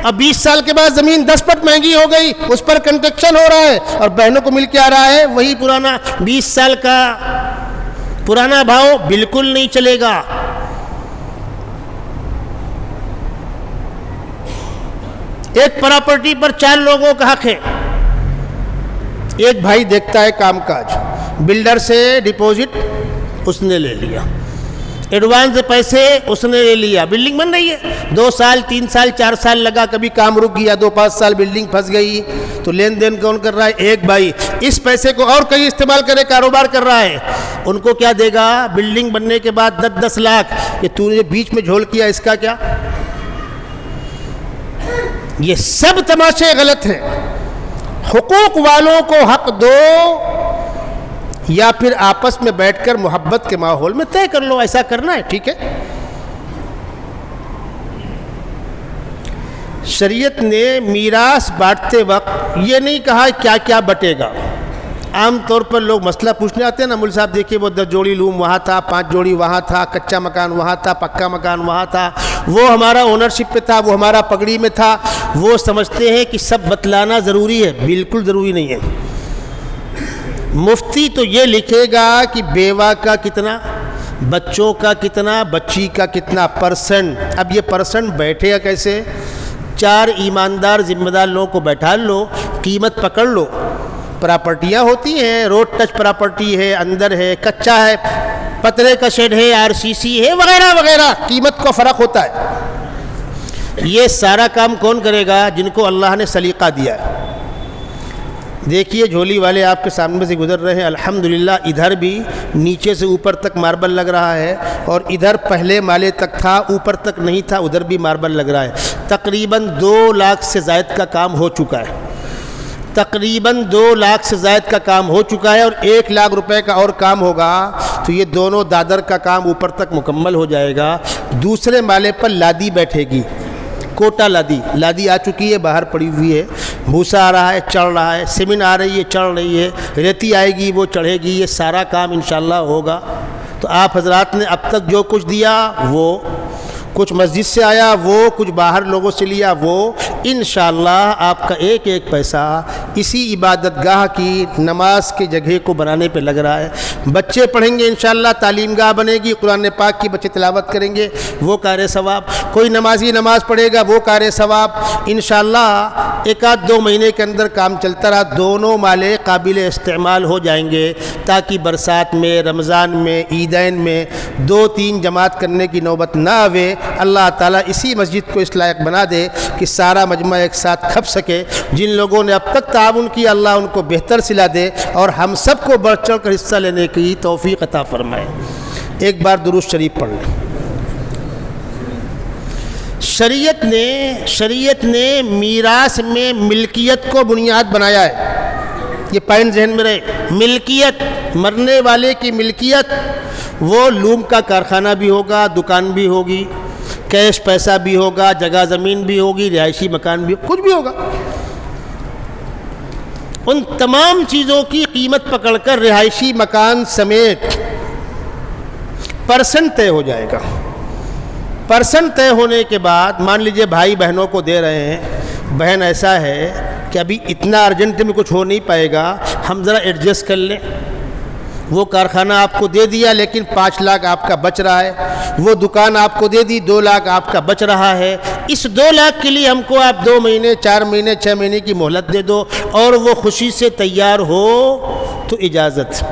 اب 20 سال کے بعد زمین 10 پٹ مہنگی ہو گئی، اس پر کنسٹرکشن ہو رہا ہے اور بہنوں کو مل کے آ رہا ہے وہی پرانا 20 سال کا پرانا بھاؤ. بالکل نہیں چلے گا. ایک پراپرٹی پر 4 لوگوں کا حق ہے. ایک بھائی دیکھتا ہے کام کاج، بلڈر سے ڈپوزٹ اس نے لے لیا، ایڈوانس پیسے اس نے لے لیا، بلڈنگ بن رہی ہے، 2 سال 3 سال 4 سال لگا، کبھی کام رک گیا، 2-5 سال بلڈنگ پھنس گئی، تو لین دین کون کر رہا ہے؟ ایک بھائی. اس پیسے کو اور کہیں استعمال کرے، کاروبار کر رہا ہے. ان کو کیا دے گا؟ بلڈنگ بننے کے بعد 10-10 لاکھ. کہ تو نے بیچ میں جھول کیا، اس کا کیا؟ یہ سب تماشے غلط ہیں. حقوق والوں کو حق دو، یا پھر آپس میں بیٹھ کر محبت کے ماحول میں طے کر لو ایسا کرنا ہے. ٹھیک ہے. شریعت نے میراث بانٹتے وقت یہ نہیں کہا کیا کیا بٹے گا. عام طور پر لوگ مسئلہ پوچھنے آتے ہیں نا، مول صاحب دیکھیے وہ 10 جوڑی لوم وہاں تھا، 5 جوڑی وہاں تھا، کچا مکان وہاں تھا، پکا مکان وہاں تھا، وہ ہمارا اونرشپ پہ تھا، وہ ہمارا پگڑی میں تھا. وہ سمجھتے ہیں کہ سب بتلانا ضروری ہے. بالکل ضروری نہیں ہے. مفتی تو یہ لکھے گا کہ بیوہ کا کتنا، بچوں کا کتنا، بچی کا کتنا پرسنٹ. اب یہ پرسنٹ بیٹھے گا کیسے؟ 4 ایماندار ذمہ دار لوگوں کو بیٹھا لو، قیمت پکڑ لو. پراپرٹیاں ہوتی ہیں، روڈ ٹچ پراپرٹی ہے، اندر ہے، کچا ہے، پترے کا شیڈ ہے، RCC ہے، وغیرہ وغیرہ، قیمت کا فرق ہوتا ہے. یہ سارا کام کون کرے گا؟ جن کو اللہ نے سلیقہ دیا ہے. دیکھیے جھولی والے آپ کے سامنے سے گزر رہے ہیں، الحمدللہ ادھر بھی نیچے سے اوپر تک ماربل لگ رہا ہے، اور ادھر پہلے مالے تک تھا، اوپر تک نہیں تھا، ادھر بھی ماربل لگ رہا ہے. تقریباً 2 لاکھ سے زائد کا کام ہو چکا ہے. تقریباً 2 لاکھ سے زائد کا کام ہو چکا ہے، اور 1 لاکھ روپے کا اور کام ہوگا تو یہ دونوں دادر کا کام اوپر تک مکمل ہو جائے گا. دوسرے مالے پر لادی بیٹھے گی، کوٹا لادی آ چکی ہے، باہر پڑی ہوئی ہے، بھوسا آ رہا ہے، چڑھ رہا ہے، سیمنٹ آ رہی ہے، چڑھ رہی ہے، ریتی آئے گی، وہ چڑھے گی. یہ سارا کام انشاءاللہ ہوگا. تو آپ حضرات نے اب تک جو کچھ دیا، وہ کچھ مسجد سے آیا، وہ کچھ باہر لوگوں سے لیا، وہ انشاءاللہ آپ کا ایک ایک پیسہ اسی عبادت گاہ کی نماز کے جگہ کو بنانے پہ لگ رہا ہے۔ بچے پڑھیں گے انشاءاللہ، تعلیم گاہ بنے گی، قرآن پاک کی بچے تلاوت کریں گے، وہ کار ثواب۔ کوئی نمازی نماز پڑھے گا، وہ کار ثواب۔ انشاءاللہ ایک آدھ 2 مہینے کے اندر کام چلتا رہا، دونوں مالے قابل استعمال ہو جائیں گے، تاکہ برسات میں، رمضان میں، عیدین میں 2-3 جماعت کرنے کی نوبت نہ آوے۔ اللہ تعالیٰ اسی مسجد کو اس لائق بنا دے کہ سارا مجمع ایک ساتھ کھپ سکے۔ جن لوگوں نے اب تک تعاون کیا، اللہ ان کو بہتر صلہ دے اور ہم سب کو بڑھ چڑھ کر حصہ لینے کی توفیق عطا فرمائے۔ ایک بار درود شریف پڑھ لیں۔ شریعت نے میراث میں ملکیت کو بنیاد بنایا ہے۔ یہ پوائنٹ ذہن میں رہے، ملکیت، مرنے والے کی ملکیت، وہ لوم کا کارخانہ بھی ہوگا، دکان بھی ہوگی، کیش پیسہ بھی ہوگا، جگہ زمین بھی ہوگی، رہائشی مکان بھی، کچھ بھی ہوگا۔ ان تمام چیزوں کی قیمت پکڑ کر رہائشی مکان سمیت پرسنٹ طے ہو جائے گا۔ پرسنٹ طے ہونے کے بعد مان لیجئے بھائی بہنوں کو دے رہے ہیں، بہن ایسا ہے کہ ابھی اتنا ارجنٹ میں کچھ ہو نہیں پائے گا، ہم ذرا ایڈجسٹ کر لیں۔ وہ کارخانہ آپ کو دے دیا لیکن 5 لاکھ آپ کا بچ رہا ہے، وہ دکان آپ کو دے دی 2 لاکھ آپ کا بچ رہا ہے، اس 2 لاکھ کے لیے ہم کو آپ 2 مہینے، 4 مہینے، 6 مہینے کی مہلت دے دو، اور وہ خوشی سے تیار ہو تو اجازت۔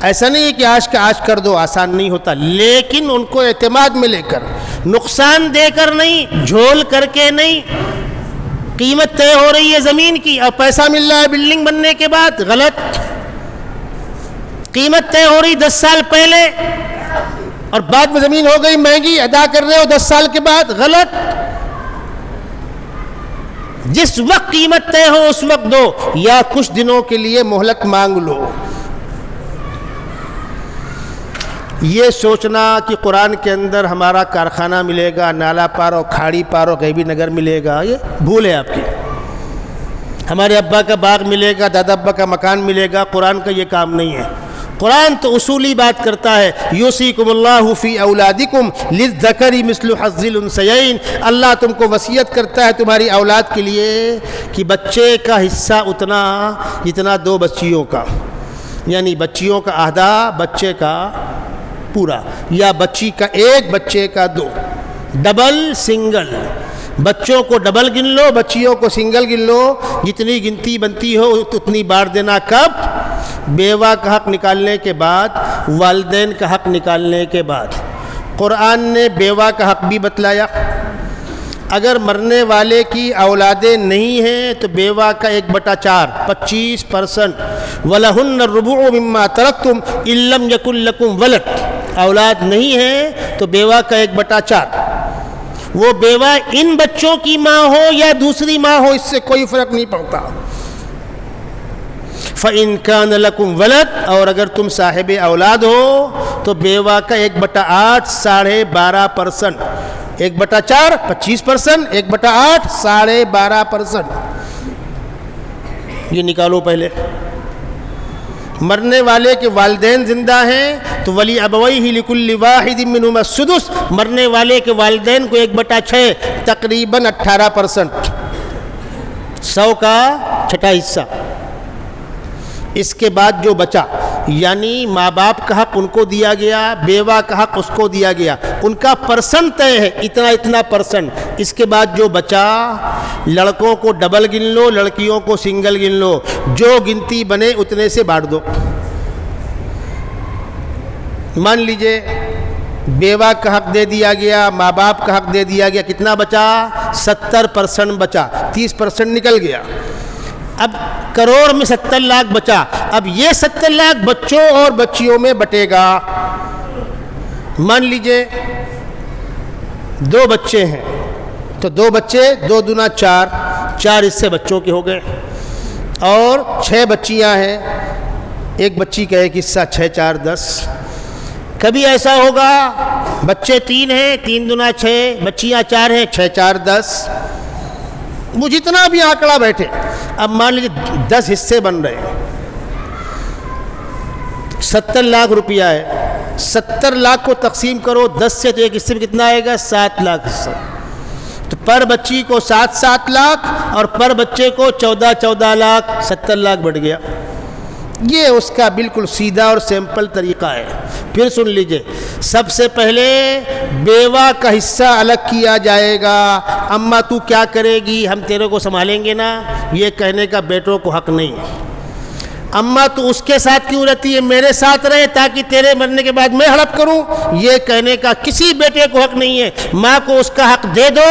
ایسا نہیں ہے کہ آج کا آج کر دو، آسان نہیں ہوتا، لیکن ان کو اعتماد میں لے کر، نقصان دے کر نہیں، جھول کر کے نہیں۔ قیمت طے ہو رہی ہے زمین کی اور پیسہ مل رہا ہے بلڈنگ بننے کے بعد، غلط۔ قیمت طے ہو رہی 10 سال پہلے اور بعد میں زمین ہو گئی مہنگی، ادا کر رہے ہو 10 سال کے بعد، غلط۔ جس وقت قیمت طے ہو اس وقت دو، یا کچھ دنوں کے لیے مہلت مانگ لو۔ یہ سوچنا کہ قرآن کے اندر ہمارا کارخانہ ملے گا، نالا پارو، کھاڑی پارو، غیبی نگر ملے گا، یہ بھول ہے آپ کی۔ ہمارے ابا کا باغ ملے گا، دادا ابا کا مکان ملے گا، قرآن کا یہ کام نہیں ہے۔ قرآن تو اصولی بات کرتا ہے، یوصیکم اللہ فی اولادکم للذکر مثل حظ الانثیین۔ اللہ تم کو وصیت کرتا ہے تمہاری اولاد کے لیے کہ بچے کا حصہ اتنا جتنا 2 بچیوں کا، یعنی بچیوں کا آدھا، بچے کا پورا، یا بچی کا 1، بچے کا 2، ڈبل سنگل۔ بچوں کو ڈبل گن لو، بچیوں کو سنگل گن لو، جتنی گنتی بنتی ہو اتنی بار دینا۔ کب؟ بیوہ کا حق نکالنے کے بعد، والدین کا حق نکالنے کے بعد۔ قرآن نے بیوہ کا حق بھی بتلایا، اگر مرنے والے کی اولادیں نہیں ہیں تو بیوہ کا 1/4 25%، وَلَهُنَّ الرُّبُعُ مِمَّا تَرَكْتُمْ إِن لَّمْ يَكُن لَّكُمْ وَلَدٌ۔ اولاد نہیں ہے تو بیوہ کا 1/4۔ وہ بیوہ ان بچوں کی ماں ہو یا دوسری ماں ہو، اس سے کوئی فرق نہیں پڑتا۔ فَإِن كَانَ لَكُمْ وَلَدٌ، اور اگر تم صاحب اولاد ہو تو بیوہ کا 1/8 12.5%، 1/4 25%، 1/8 12.5%۔ یہ نکالو پہلے۔ مرنے والے کے والدین زندہ ہیں تو ولی ابویہ لکل واحد منہما السدس، مرنے والے کے والدین کو 1/6 تقریباً 18%، 100 کا 6واں حصہ۔ اس کے بعد جو بچا، یعنی ماں باپ کا حق ان کو دیا گیا، بیوہ کا حق اس کو دیا گیا، ان کا پرسنٹ طے ہے اتنا پرسنٹ۔ اس کے بعد جو بچا، لڑکوں کو ڈبل گن لو، لڑکیوں کو سنگل گن لو، جو گنتی بنے اتنے سے بانٹ دو۔ مان لیجئے بیوہ کا حق دے دیا گیا، ماں باپ کا حق دے دیا گیا، کتنا بچا؟ 70% بچا، 30% نکل گیا۔ اب کروڑ میں 70 لاکھ بچا، اب یہ 70 لاکھ بچوں اور بچیوں میں بٹے گا۔ مان لیجئے 2 بچے ہیں تو 2 بچے 2 دونا 4 حصے بچوں کے ہو گئے، اور 6 بچیاں ہیں، ایک بچی کا 1 حصہ، 6 4 10۔ کبھی ایسا ہوگا بچے 3 ہیں، 3 دونا 6، بچیاں 4 ہیں، 6 4 10۔ وہ جتنا بھی آنکڑا بیٹھے، اب مان لیجیے 10 حصے بن رہے ہیں، 70 لاکھ روپیہ ہے، 70 لاکھ کو تقسیم کرو 10 سے تو ایک حصے میں کتنا آئے گا؟ 7 لاکھ حصہ۔ تو پر بچی کو 7 لاکھ اور پر بچے کو 14 لاکھ 70 لاکھ بڑھ گیا. یہ اس کا بالکل سیدھا اور سمپل طریقہ ہے. پھر سن لیجئے، سب سے پہلے بیوہ کا حصہ الگ کیا جائے گا. اماں تو کیا کرے گی، ہم تیرے کو سنبھالیں گے نا، یہ کہنے کا بیٹوں کو حق نہیں. اماں تو اس کے ساتھ کیوں رہتی ہے، میرے ساتھ رہے تاکہ تیرے مرنے کے بعد میں ہڑپ کروں، یہ کہنے کا کسی بیٹے کو حق نہیں ہے. ماں کو اس کا حق دے دو،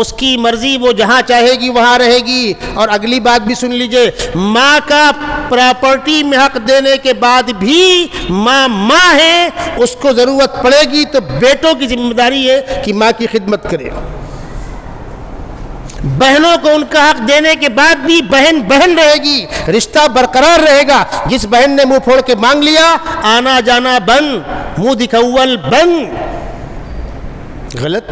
اس کی مرضی، وہ جہاں چاہے گی وہاں رہے گی. اور اگلی بات بھی سن لیجئے، ماں کا پراپرٹی میں حق دینے کے بعد بھی ماں ہے، اس کو ضرورت پڑے گی تو بیٹوں کی ذمہ داری ہے کہ ماں کی خدمت کرے. بہنوں کو ان کا حق دینے کے بعد بھی بہن رہے گی، رشتہ برقرار رہے گا. جس بہن نے منہ پھوڑ کے مانگ لیا، آنا جانا بند، منہ دکھاول بند. غلط.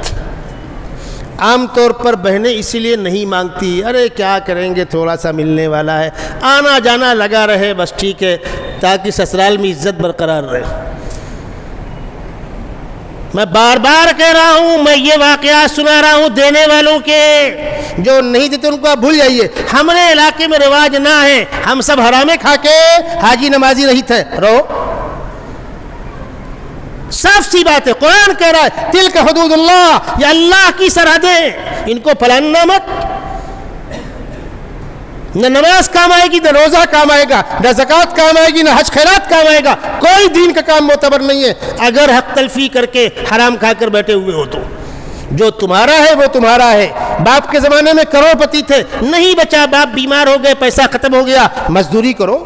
عام طور پر بہنیں اسی لیے نہیں مانگتی، ارے کیا کریں گے، تھوڑا سا ملنے والا ہے، آنا جانا لگا رہے بس ٹھیک ہے، تاکہ سسرال میں عزت برقرار رہے. میں بار بار کہہ رہا ہوں، میں یہ واقعات سنا رہا ہوں دینے والوں کے، جو نہیں دیتے ان کو آپ بھول جائیے. ہمارے علاقے میں رواج نہ ہے، ہم سب حرامے کھا کے حاجی نمازی نہیں تھے. رو صاف سی بات ہے، قرآن کہہ رہا ہے تلک حدود اللہ، یہ اللہ کی سرحدیں، ان کو پھلاننا مت. نہ نماز کام آئے گی، نہ روزہ کام آئے گا، نہ زکوٰۃ کام آئے گی، نہ حج خیرات کام آئے گا. کوئی دین کا کام معتبر نہیں ہے اگر حق تلفی کر کے حرام کھا کر بیٹھے ہوئے ہو. تو جو تمہارا ہے وہ تمہارا ہے. باپ کے زمانے میں کروڑ پتی تھے، نہیں بچا، باپ بیمار ہو گئے، پیسہ ختم ہو گیا، مزدوری کرو،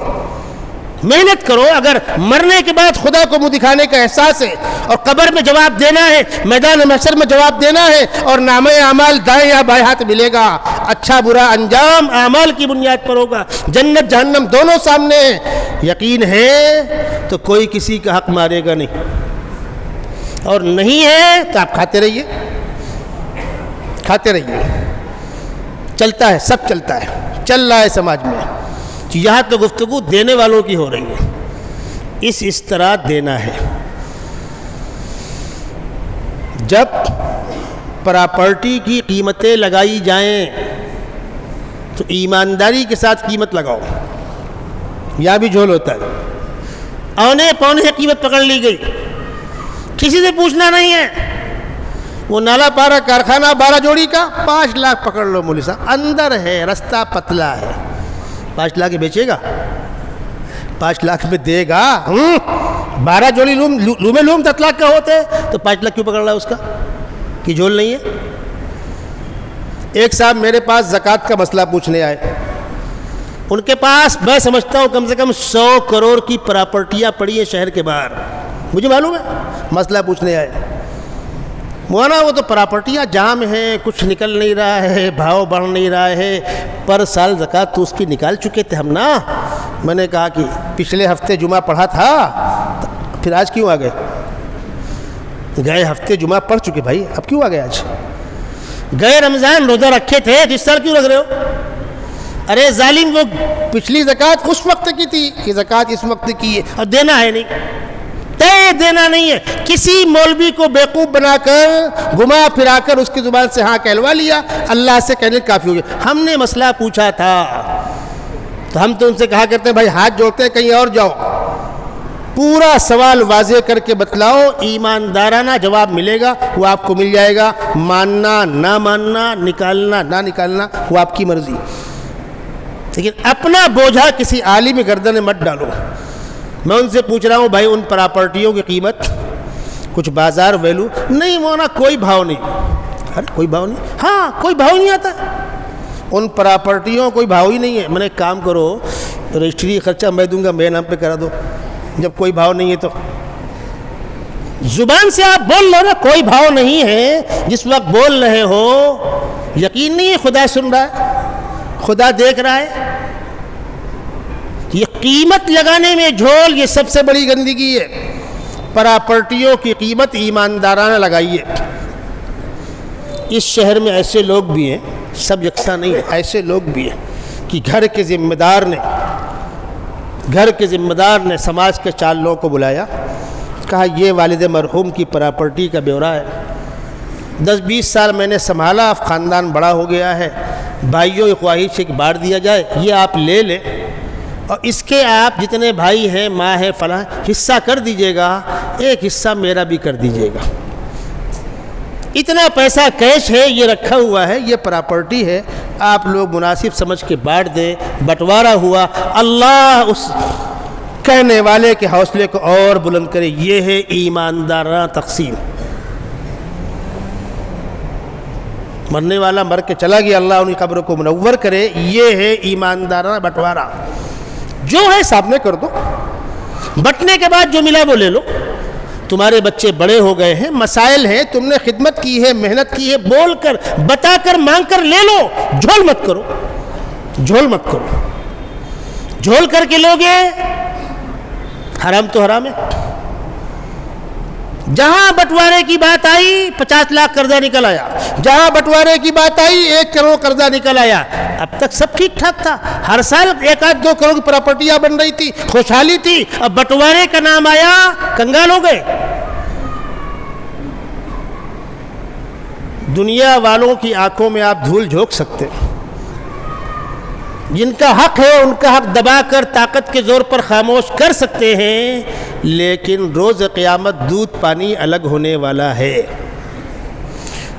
محنت کرو. اگر مرنے کے بعد خدا کو منہ دکھانے کا احساس ہے اور قبر میں جواب دینا ہے، میدان محشر میں جواب دینا ہے، اور نامہ اعمال دائیں یا بائیں ہاتھ ملے گا. اچھا برا انجام اعمال کی بنیاد پر ہوگا. جنت جہنم دونوں سامنے ہیں. یقین ہے تو کوئی کسی کا حق مارے گا نہیں، اور نہیں ہے تو آپ کھاتے رہیے، کھاتے رہیے. چلتا ہے، سب چلتا ہے، چل رہا ہے سماج میں. یہاں تو گفتگو دینے والوں کی ہو رہی ہے. اس طرح دینا ہے. جب پراپرٹی کی قیمتیں لگائی جائیں تو ایمانداری کے ساتھ قیمت لگاؤ. یہاں بھی جھول ہوتا ہے، اونے پونے قیمت پکڑ لی گئی، کسی سے پوچھنا نہیں ہے. وہ نالا پارا کارخانہ 12 جوڑی کا 5 لاکھ پکڑ لو مولوی صاحب، اندر ہے، رستہ پتلا ہے. 5 لاکھ بیچے گا، 5 لاکھ میں دے گا. 12 جوڑی لوم 10 لاکھ کا ہوتے تو 5 لاکھ کیوں پکڑ رہا ہے اس کا، کہ جھول نہیں ہے. ایک صاحب میرے پاس زکوٰۃ کا مسئلہ پوچھنے آئے. ان کے پاس میں سمجھتا ہوں کم سے کم 100 کروڑ کی پراپرٹیاں پڑی ہیں شہر کے باہر. مجھے معلوم ہے، مسئلہ پوچھنے آئے. مولانا وہ تو پراپرٹیاں جام ہیں، کچھ نکل نہیں رہا ہے، بھاؤ بڑھ نہیں رہا ہے، پر سال زکوٰۃ تو اس کی نکال چکے تھے ہم نا. میں نے کہا کہ پچھلے ہفتے جمعہ پڑھا تھا، پھر آج کیوں آ گئے؟ گئے ہفتے جمعہ پڑھ چکے بھائی، اب کیوں آ گئے آج؟ گئے رمضان روزہ رکھے تھے، اس سال کیوں رکھ رہے ہو؟ ارے ظالم، وہ پچھلی زکوٰۃ اس وقت کی تھی، کہ زکوٰۃ اس وقت کی ہے اور دینا ہے نہیں، دینا نہیں ہے. کسی مولوی کو بیوقوف بنا کر گھما پھرا کر اس کی زبان سے ہاں کہلوا لیا، اللہ سے کہنے کافی ہو گیا. ہم نے مسئلہ پوچھا تھا تو ہم تو ان سے کہا کرتے ہیں بھائی ہاتھ جوڑتے ہیں، کہیں اور جاؤ، پورا سوال واضح کر کے بتلاؤ، ایماندارانہ جواب ملے گا، وہ آپ کو مل جائے گا. ماننا نہ ماننا، نکالنا نہ نکالنا، وہ آپ کی مرضی. لیکن اپنا بوجھا کسی عالم گردن میں مت ڈالو. میں ان سے پوچھ رہا ہوں بھائی ان پراپرٹیوں کی قیمت کچھ بازار ویلو نہیں ہونا، کوئی بھاؤ نہیں. ارے کوئی بھاؤ نہیں، ہاں کوئی بھاؤ نہیں آتا ان پراپرٹیوں، کوئی بھاؤ ہی نہیں ہے. میں نے ایک کام کرو، رجسٹری خرچہ میں دوں گا، میرے نام پہ کرا دو. جب کوئی بھاؤ نہیں ہے تو زبان سے آپ بول لو نا کوئی بھاؤ نہیں ہے. جس وقت بول رہے ہو یقین نہیں ہے خدا سن رہا ہے، خدا دیکھ رہا ہے. یہ قیمت لگانے میں جھول، یہ سب سے بڑی گندگی ہے. پراپرٹیوں کی قیمت ایماندارانہ لگائیے. اس شہر میں ایسے لوگ بھی ہیں، سب یکساں نہیں ہیں، ایسے لوگ بھی ہیں کہ گھر کے ذمہ دار نے سماج کے 4 لوگوں کو بلایا، کہا یہ والد مرحوم کی پراپرٹی کا بیورا ہے. 10-20 سال میں نے سنبھالا، اب خاندان بڑا ہو گیا ہے، بھائیوں کی خواہش ہے کہ بانٹ دیا جائے، یہ آپ لے لیں اور اس کے آپ جتنے بھائی ہیں، ماں ہے، فلاں، حصہ کر دیجئے گا، ایک حصہ میرا بھی کر دیجئے گا، اتنا پیسہ کیش ہے، یہ رکھا ہوا ہے، یہ پراپرٹی ہے، آپ لوگ مناسب سمجھ کے بانٹ دیں، بٹوارا ہوا۔ اللہ اس کہنے والے کے حوصلے کو اور بلند کرے، یہ ہے ایماندارانہ تقسیم۔ مرنے والا مر کے چلا گیا، اللہ ان کی قبر کو منور کرے، یہ ہے ایماندارانہ بٹوارا۔ جو ہے سامنے کر دو، بٹنے کے بعد جو ملا وہ لے لو۔ تمہارے بچے بڑے ہو گئے ہیں، مسائل ہیں، تم نے خدمت کی ہے، محنت کی ہے، بول کر، بتا کر، مانگ کر لے لو، جھول مت کرو، جھول مت کرو۔ جھول کر کے لوگے حرام تو حرام ہے۔ جہاں بٹوارے کی بات آئی 50 لاکھ قرضہ نکل آیا، جہاں بٹوارے کی بات آئی 1 کروڑ قرضہ نکل آیا۔ اب تک سب ٹھیک ٹھاک تھا، ہر سال 1-2 کروڑ کی پراپرٹیاں بن رہی تھی، خوشحالی تھی۔ اب بٹوارے کا نام آیا، کنگال ہو گئے۔ دنیا والوں کی آنکھوں میں آپ دھول جھونک سکتے ہیں، جن کا حق ہے ان کا حق دبا کر طاقت کے زور پر خاموش کر سکتے ہیں، لیکن روز قیامت دودھ پانی الگ ہونے والا ہے۔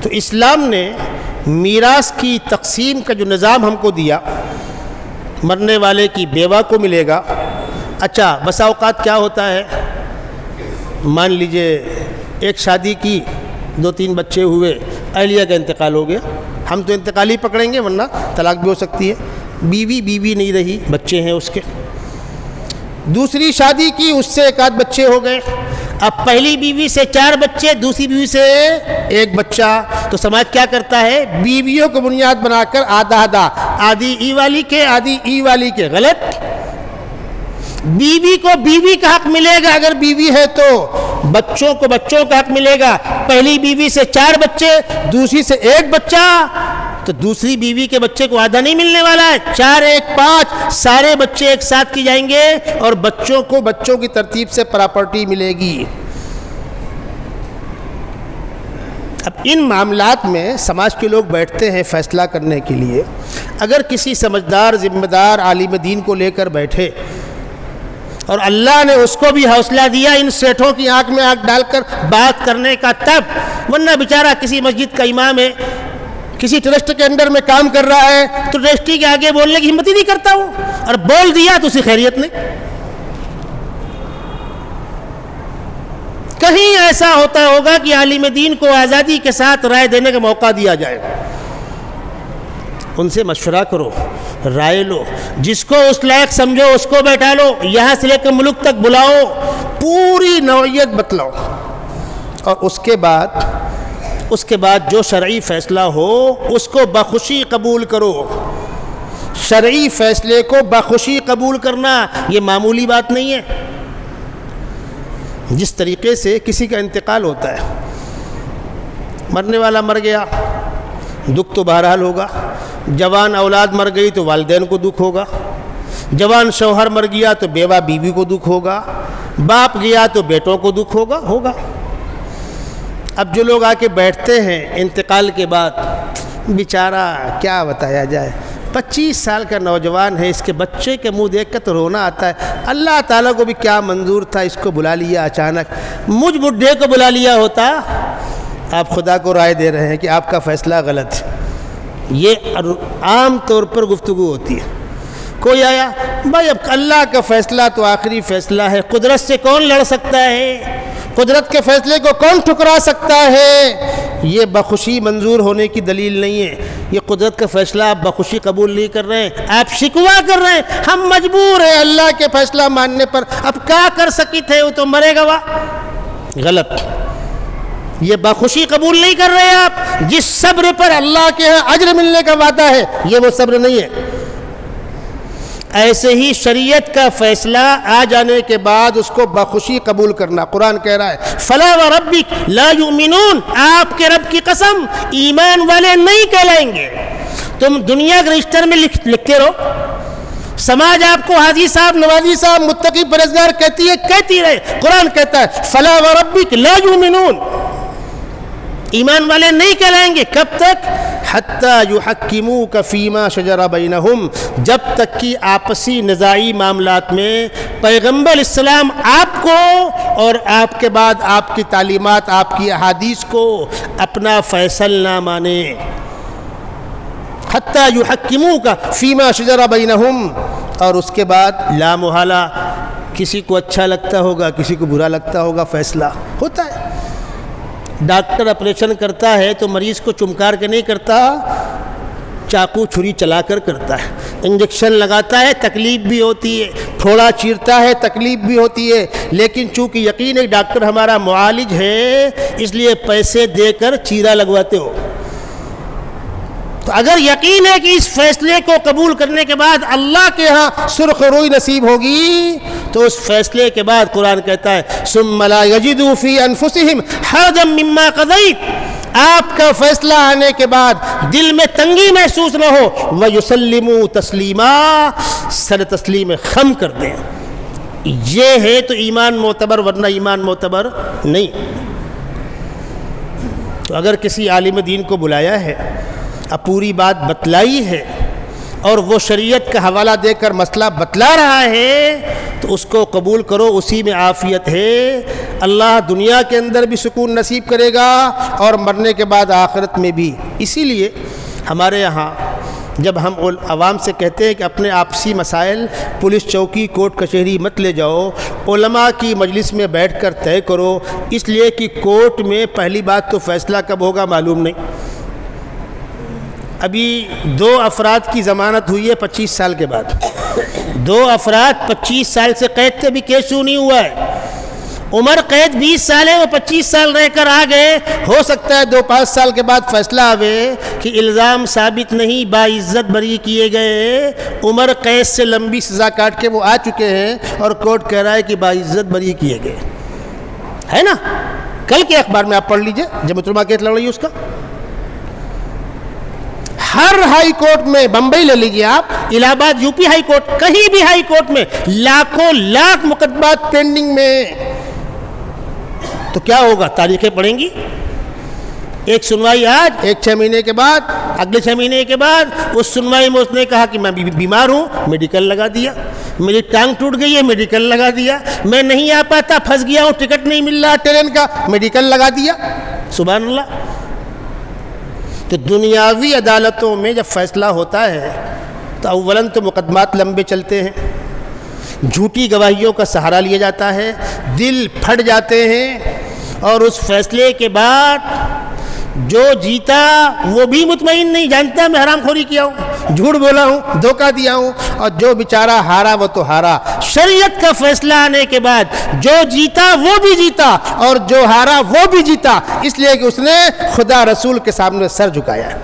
تو اسلام نے میراث کی تقسیم کا جو نظام ہم کو دیا، مرنے والے کی بیوہ کو ملے گا۔ اچھا، بسا اوقات کیا ہوتا ہے، مان لیجئے ایک شادی کی، 2-3 بچے ہوئے، اہلیہ کا انتقال ہو گیا، ہم تو انتقال ہی پکڑیں گے ورنہ طلاق بھی ہو سکتی ہے، بیوی نہیں رہی، بچے ہیں اس کے۔ دوسری شادی کی، اس سے 1-8 بچے ہو گئے، اب پہلی بیوی سے 4 بچے، دوسری بیوی سے 1 بچہ، تو سماج کیا کرتا ہے، بیویوں کو بنیاد بنا کر آدھا، آدھی ای والی کے، آدھی ای والی کے۔ غلط۔ بیوی کو بیوی کا حق ملے گا اگر بیوی ہے تو، بچوں کو بچوں کا حق ملے گا۔ پہلی بیوی سے 4 بچے، دوسری سے 1 بچہ، تو دوسری بیوی کے بچے کو آدھا نہیں ملنے والا ہے، 4-1-5 سارے بچے ایک ساتھ کی جائیں گے اور بچوں کو بچوں کی ترتیب سے پراپرٹی ملے گی۔ اب ان معاملات میں سماج کے لوگ بیٹھتے ہیں فیصلہ کرنے کے لیے، اگر کسی سمجھدار ذمہ دار عالم دین کو لے کر بیٹھے اور اللہ نے اس کو بھی حوصلہ دیا ان سیٹھوں کی آنکھ میں آنکھ ڈال کر بات کرنے کا، تب، ورنہ بیچارہ کسی مسجد کا امام ہے، کسی ٹرسٹ کے اندر میں کام کر رہا ہے، تو ٹرسٹی کے آگے بولنے کی ہمت ہی نہیں کرتا وہ، اور بول دیا تو اسی خیریت نہیں۔ کہیں ایسا ہوتا ہوگا کہ عالم دین کو آزادی کے ساتھ رائے دینے کا موقع دیا جائے، ان سے مشورہ کرو، رائے لو، جس کو اس لائق سمجھو اس کو بیٹھا لو، یہاں سے لے کر ملک تک بلاؤ، پوری نوعیت بتلاؤ، اور اس کے بعد جو شرعی فیصلہ ہو اس کو بخوشی قبول کرو۔ شرعی فیصلے کو بخوشی قبول کرنا یہ معمولی بات نہیں ہے۔ جس طریقے سے کسی کا انتقال ہوتا ہے، مرنے والا مر گیا، دکھ تو بہرحال ہوگا، جوان اولاد مر گئی تو والدین کو دکھ ہوگا، جوان شوہر مر گیا تو بیوہ بیوی کو دکھ ہوگا، باپ گیا تو بیٹوں کو دکھ ہوگا۔ اب جو لوگ آ کے بیٹھتے ہیں انتقال کے بعد، بیچارہ کیا بتایا جائے، 25 سال کا نوجوان ہے، اس کے بچے کے منہ دیکھ کر تو رونا آتا ہے، اللہ تعالیٰ کو بھی کیا منظور تھا اس کو بلا لیا اچانک، مجھ بڈھے کو بلا لیا ہوتا۔ آپ خدا کو رائے دے رہے ہیں کہ آپ کا فیصلہ غلط ہے۔ یہ عام طور پر گفتگو ہوتی ہے، کوئی آیا، بھائی اب اللہ کا فیصلہ تو آخری فیصلہ ہے، قدرت سے کون لڑ سکتا ہے، قدرت کے فیصلے کو کون ٹھکرا سکتا ہے۔ یہ بخوشی منظور ہونے کی دلیل نہیں ہے، یہ قدرت کا فیصلہ آپ بخوشی قبول نہیں کر رہے ہیں، آپ شکوہ کر رہے ہیں، ہم مجبور ہیں اللہ کے فیصلہ ماننے پر، اب کیا کر سکی تھے، وہ تو مرے گا۔ غلط، یہ بخوشی قبول نہیں کر رہے آپ۔ جس صبر پر اللہ کے ہاں اجر ملنے کا وعدہ ہے، یہ وہ صبر نہیں ہے۔ ایسے ہی شریعت کا فیصلہ آ جانے کے بعد اس کو بخوشی قبول کرنا۔ قرآن کہہ رہا ہے فَلَا وَرَبِّكَ لَا يُؤْمِنُونَ، آپ کے رب کی قسم ایمان والے نہیں کہلائیں گے۔ تم دنیا کے رجسٹر میں لکھتے رہو، سماج آپ کو حاجی صاحب، نوازی صاحب، متقی پرہیزگار کہتی رہے، قرآن کہتا ہے فَلَا وَرَبِّكَ لَا يُؤْمِنُونَ، ایمان والے نہیں کہلائیں گے. کب تک؟ حتیٰ یحکموک فیما شجر بینہم، جب تک کہ آپسی نزاعی معاملات میں پیغمبر السلام آپ کو اور آپ کے بعد آپ کی تعلیمات، آپ کی احادیث کو اپنا فیصل نہ مانے. حتیٰ یحکموک فیما شجر بینہم، اور اس کے بعد لا محالہ کسی کو اچھا لگتا ہوگا، کسی کو برا لگتا ہوگا، فیصلہ ہوتا ہے. ڈاکٹر آپریشن کرتا ہے تو مریض کو چمکار کے نہیں کرتا، چاقو چھری چلا کر کرتا ہے. انجیکشن لگاتا ہے، تکلیف بھی ہوتی ہے، پھوڑا چیرتا ہے، تکلیف بھی ہوتی ہے، لیکن چونکہ یقین ہے ڈاکٹر ہمارا معالج ہے اس لیے پیسے دے کر چیرا لگواتے ہو. تو اگر یقین ہے کہ اس فیصلے کو قبول کرنے کے بعد اللہ کے ہاں سرخ روئی نصیب ہوگی، تو اس فیصلے کے بعد قرآن کہتا ہے ثم لا یجدوا فی انفسہم حرجا مما قضیت، آپ کا فیصلہ آنے کے بعد دل میں تنگی محسوس نہ ہو، ویسلموا تسلیما، سر تسلیم خم کر دیں. یہ ہے تو ایمان معتبر، ورنہ ایمان معتبر نہیں. تو اگر کسی عالم دین کو بلایا ہے، اب پوری بات بتلائی ہے اور وہ شریعت کا حوالہ دے کر مسئلہ بتلا رہا ہے تو اس کو قبول کرو، اسی میں عافیت ہے. اللہ دنیا کے اندر بھی سکون نصیب کرے گا اور مرنے کے بعد آخرت میں بھی. اسی لیے ہمارے یہاں جب ہم عوام سے کہتے ہیں کہ اپنے آپسی مسائل پولیس چوکی کورٹ کچہری مت لے جاؤ، علماء کی مجلس میں بیٹھ کر طے کرو، اس لیے کہ کورٹ میں پہلی بات تو فیصلہ کب ہوگا معلوم نہیں. ابھی 2 افراد کی ضمانت ہوئی ہے 25 سال کے بعد. 2 افراد 25 سال سے قید تھے، ابھی کیس شروع نہیں ہوا ہے. عمر قید 20 سال ہے، وہ 25 سال رہ کر آ گئے. ہو سکتا ہے 2-5 سال کے بعد فیصلہ آوے کہ الزام ثابت نہیں، باعزت بری کیے گئے. عمر قید سے لمبی سزا کاٹ کے وہ آ چکے ہیں اور کورٹ کہہ رہا ہے کہ باعزت بری کیے گئے، ہے نا. کل کے اخبار میں آپ پڑھ لیجئے، جمعیت علماء کیس لڑ رہی ہے اس کا. ہر ہائی کورٹ میں، بمبئی لے لیجئے آپ، الہ آباد یو پی ہائی کورٹ، کہیں بھی ہائی کورٹ میں لاکھوں لاکھ مقدمات پینڈنگ میں. تو کیا ہوگا؟ تاریخیں پڑھیں گی. ایک سنوائی آج، ایک 6 مہینے کے بعد، اگلے 6 مہینے کے بعد. اس سنوائی میں اس نے کہا کہ میں بیمار ہوں، میڈیکل لگا دیا. میری ٹانگ ٹوٹ گئی ہے، میڈیکل لگا دیا. میں نہیں آ پاتا، پھنس گیا ہوں، ٹکٹ نہیں مل رہا ٹرین کا، میڈیکل لگا دیا. سبحان اللہ. تو دنیاوی عدالتوں میں جب فیصلہ ہوتا ہے تو اولاً تو مقدمات لمبے چلتے ہیں، جھوٹی گواہیوں کا سہارا لیا جاتا ہے، دل پھٹ جاتے ہیں، اور اس فیصلے کے بعد جو جیتا وہ بھی مطمئن نہیں، جانتا میں حرام خوری کیا ہوں، جھوٹ بولا ہوں، دھوکہ دیا ہوں، اور جو بیچارہ ہارا وہ تو ہارا. شریعت کا فیصلہ آنے کے بعد جو جیتا وہ بھی جیتا اور جو ہارا وہ بھی جیتا، اس لیے کہ اس نے خدا رسول کے سامنے سر جھکایا ہے،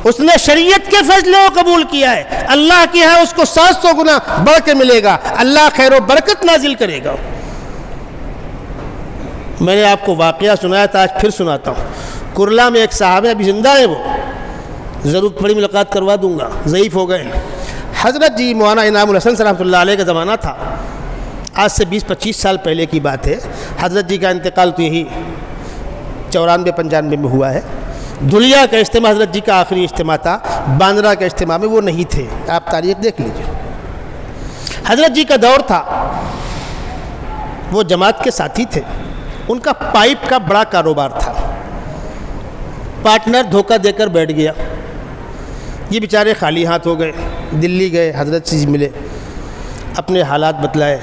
اس نے شریعت کے فیصلے کو قبول کیا ہے. اللہ کے ہاں اس کو 700 گنا بڑھ کے ملے گا، اللہ خیر و برکت نازل کرے گا. میں نے آپ کو واقعہ سنایا تھا، آج پھر سناتا ہوں. کرلا میں ایک صحابہ ابھی زندہ ہے، وہ ضرور بڑی ملاقات کروا دوں گا، ضعیف ہو گئے. حضرت جی مولانا انعام الحسن صلی اللہ علیہ کا زمانہ تھا، آج سے 20-25 سال پہلے کی بات ہے. حضرت جی کا انتقال تو یہی 94-95 میں ہوا ہے. دھلیا کا اجتماع حضرت جی کا آخری اجتماع تھا، باندرا کا اجتماع میں وہ نہیں تھے. آپ تاریخ دیکھ لیجیے. حضرت جی کا دور تھا، وہ جماعت کے ساتھی تھے، ان کا پائپ کا بڑا کاروبار تھا. پارٹنر دھوکہ دے کر بیٹھ گیا، یہ بیچارے خالی ہاتھ ہو گئے. دلی گئے، حضرت سے ملے، اپنے حالات بتلائے.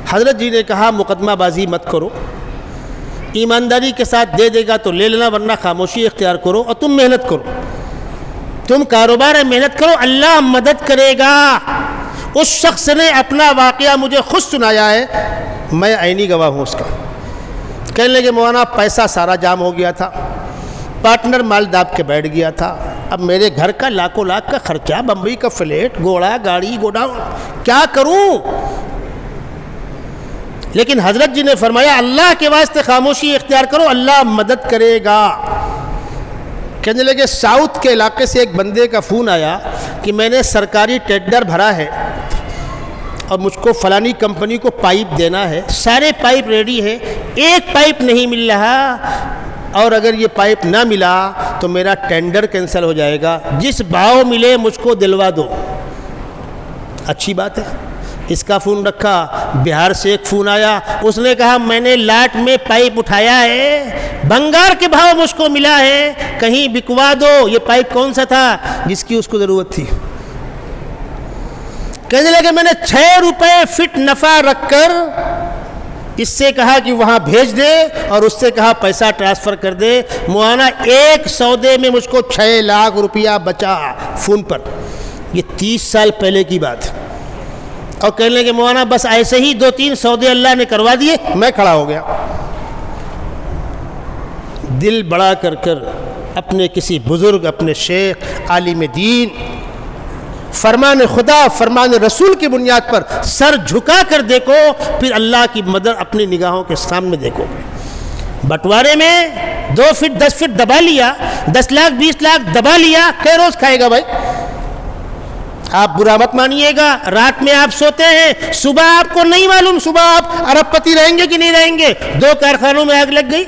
حضرت جی نے کہا مقدمہ بازی مت کرو، ایمانداری کے ساتھ دے دے گا تو لے لینا، ورنہ خاموشی اختیار کرو اور تم محنت کرو، تم کاروبار ہے محنت کرو، اللہ مدد کرے گا. اس شخص نے اپنا واقعہ مجھے خود سنایا ہے، میں عینی گواہ ہوں اس کا. کہنے لگے مولانا پیسہ سارا جام ہو گیا تھا، پارٹنر مال داب کے بیٹھ گیا تھا، اب میرے گھر کا لاکھوں لاکھ کا خرچہ، بمبئی کا فلیٹ، گھوڑا گاڑی گوڈاؤن، کیا کروں؟ لیکن حضرت جی نے فرمایا اللہ کے واسطے خاموشی اختیار کرو، اللہ مدد کرے گا. کہنے لگے ساؤتھ کے علاقے سے ایک بندے کا فون آیا کہ میں نے سرکاری ٹینڈر بھرا ہے اور مجھ کو فلانی کمپنی کو پائپ دینا ہے، سارے پائپ ریڈی ہے، ایک پائپ نہیں مل رہا. اور اگر یہ پائپ نہ ملا تو میرا ٹینڈر کینسل ہو جائے گا، جس بھاؤ ملے مجھ کو دلوا دو۔ اچھی بات ہے۔ اس کا فون رکھا، بہار سے ایک فون آیا، اس نے کہا میں نے لاٹ میں پائپ اٹھایا ہے، بنگار کے بھاؤ مجھ کو ملا ہے، کہیں بکوا دو۔ یہ پائپ کون سا تھا؟ جس کی اس کو ضرورت تھی۔ کہنے لگے میں نے 6 روپے فٹ نفع رکھ کر اس سے کہا کہ وہاں بھیج دے اور اس سے کہا پیسہ ٹرانسفر کر دے، مولانا ایک سودے میں مجھ کو 6 لاکھ روپیہ بچا فون پر۔ یہ 30 سال پہلے کی بات۔ اور کہنے لگے مولانا بس ایسے ہی 2-3 سودے اللہ نے کروا دیے، میں کھڑا ہو گیا۔ دل بڑا کر کر اپنے کسی بزرگ، اپنے شیخ، عالم دین، فرمان خدا، فرمان رسول کی بنیاد پر سر جھکا کر دیکھو، پھر اللہ کی مدد اپنی نگاہوں کے سامنے دیکھو۔ بٹوارے میں 2 فٹ 10 فٹ دبا لیا، 10 لاکھ 20 لاکھ دبا لیا، کئی روز کھائے گا بھائی؟ آپ برا مت مانیے گا، رات میں آپ سوتے ہیں، صبح آپ کو نہیں معلوم صبح آپ ارب پتی رہیں گے کہ نہیں رہیں گے۔ 2 کارخانوں میں آگ لگ گئی،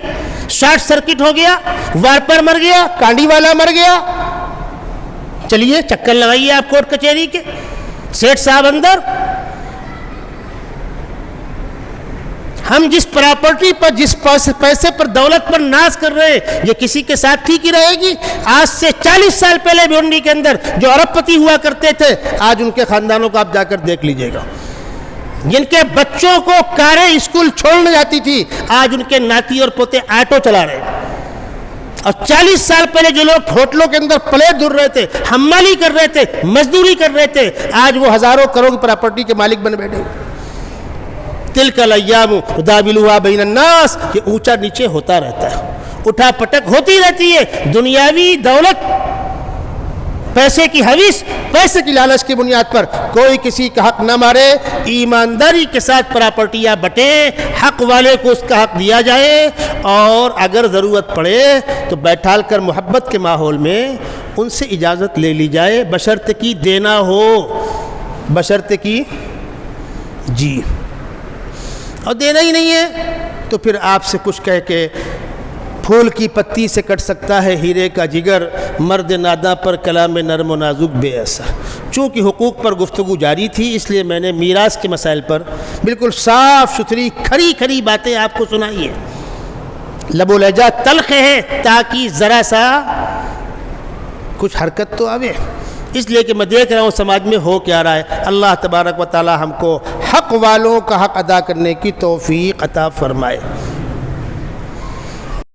شارٹ سرکٹ ہو گیا، وارپر مر گیا، کانڈی والا مر گیا۔ چلیے چکر لگائیے آپ کورٹ کچہری کے، سیٹھ صاحب اندر۔ ہم جس پراپرٹی پر، جس پیسے پر، دولت پر ناز کر رہے ہیں، یہ کسی کے ساتھ ٹھیک ہی رہے گی؟ آج سے 40 سال پہلے بھونڈی کے اندر جو ارب پتی ہوا کرتے تھے، آج ان کے خاندانوں کو آپ جا کر دیکھ لیجئے گا۔ جن کے بچوں کو کاریں اسکول چھوڑنے جاتی تھی، آج ان کے ناتی اور پوتے آٹو چلا رہے ہیں۔ اور 40 سال پہلے جو لوگ ہوٹلوں کے اندر پلیٹ دھر رہے تھے، حمالی کر رہے تھے، مزدوری کر رہے تھے، آج وہ ہزاروں کروڑ کی پراپرٹی کے مالک بن بیٹھے۔ تلک الایام نداولها بین الناس، یہ اونچا نیچے ہوتا رہتا ہے، اٹھا پٹک ہوتی رہتی ہے۔ دنیاوی دولت، پیسے کی حویث، پیسے کی لالچ کی بنیاد پر کوئی کسی کا حق نہ مارے، ایمانداری کے ساتھ پراپرٹیاں بٹیں، حق والے کو اس کا حق دیا جائے، اور اگر ضرورت پڑے تو بیٹھال کر محبت کے ماحول میں ان سے اجازت لے لی جائے، بشرط کی دینا ہو، بشرط کی جی، اور دینا ہی نہیں ہے تو پھر آپ سے کچھ کہہ کے پھول کی پتی سے کٹ سکتا ہے ہیرے کا جگر، مرد ناداں پر کلام نرم و نازک بے اثر۔ چونکہ حقوق پر گفتگو جاری تھی، اس لیے میں نے میراث کے مسائل پر بالکل صاف ستھری کھری کھری باتیں آپ کو سنائی ہیں، لب و لہجہ تلخ ہے تاکہ ذرا سا کچھ حرکت تو آوے۔ اس لیے کہ میں دیکھ رہا ہوں سماج میں ہو کیا رہا ہے۔ اللہ تبارک و تعالی ہم کو حق والوں کا حق ادا کرنے کی توفیق عطا فرمائے۔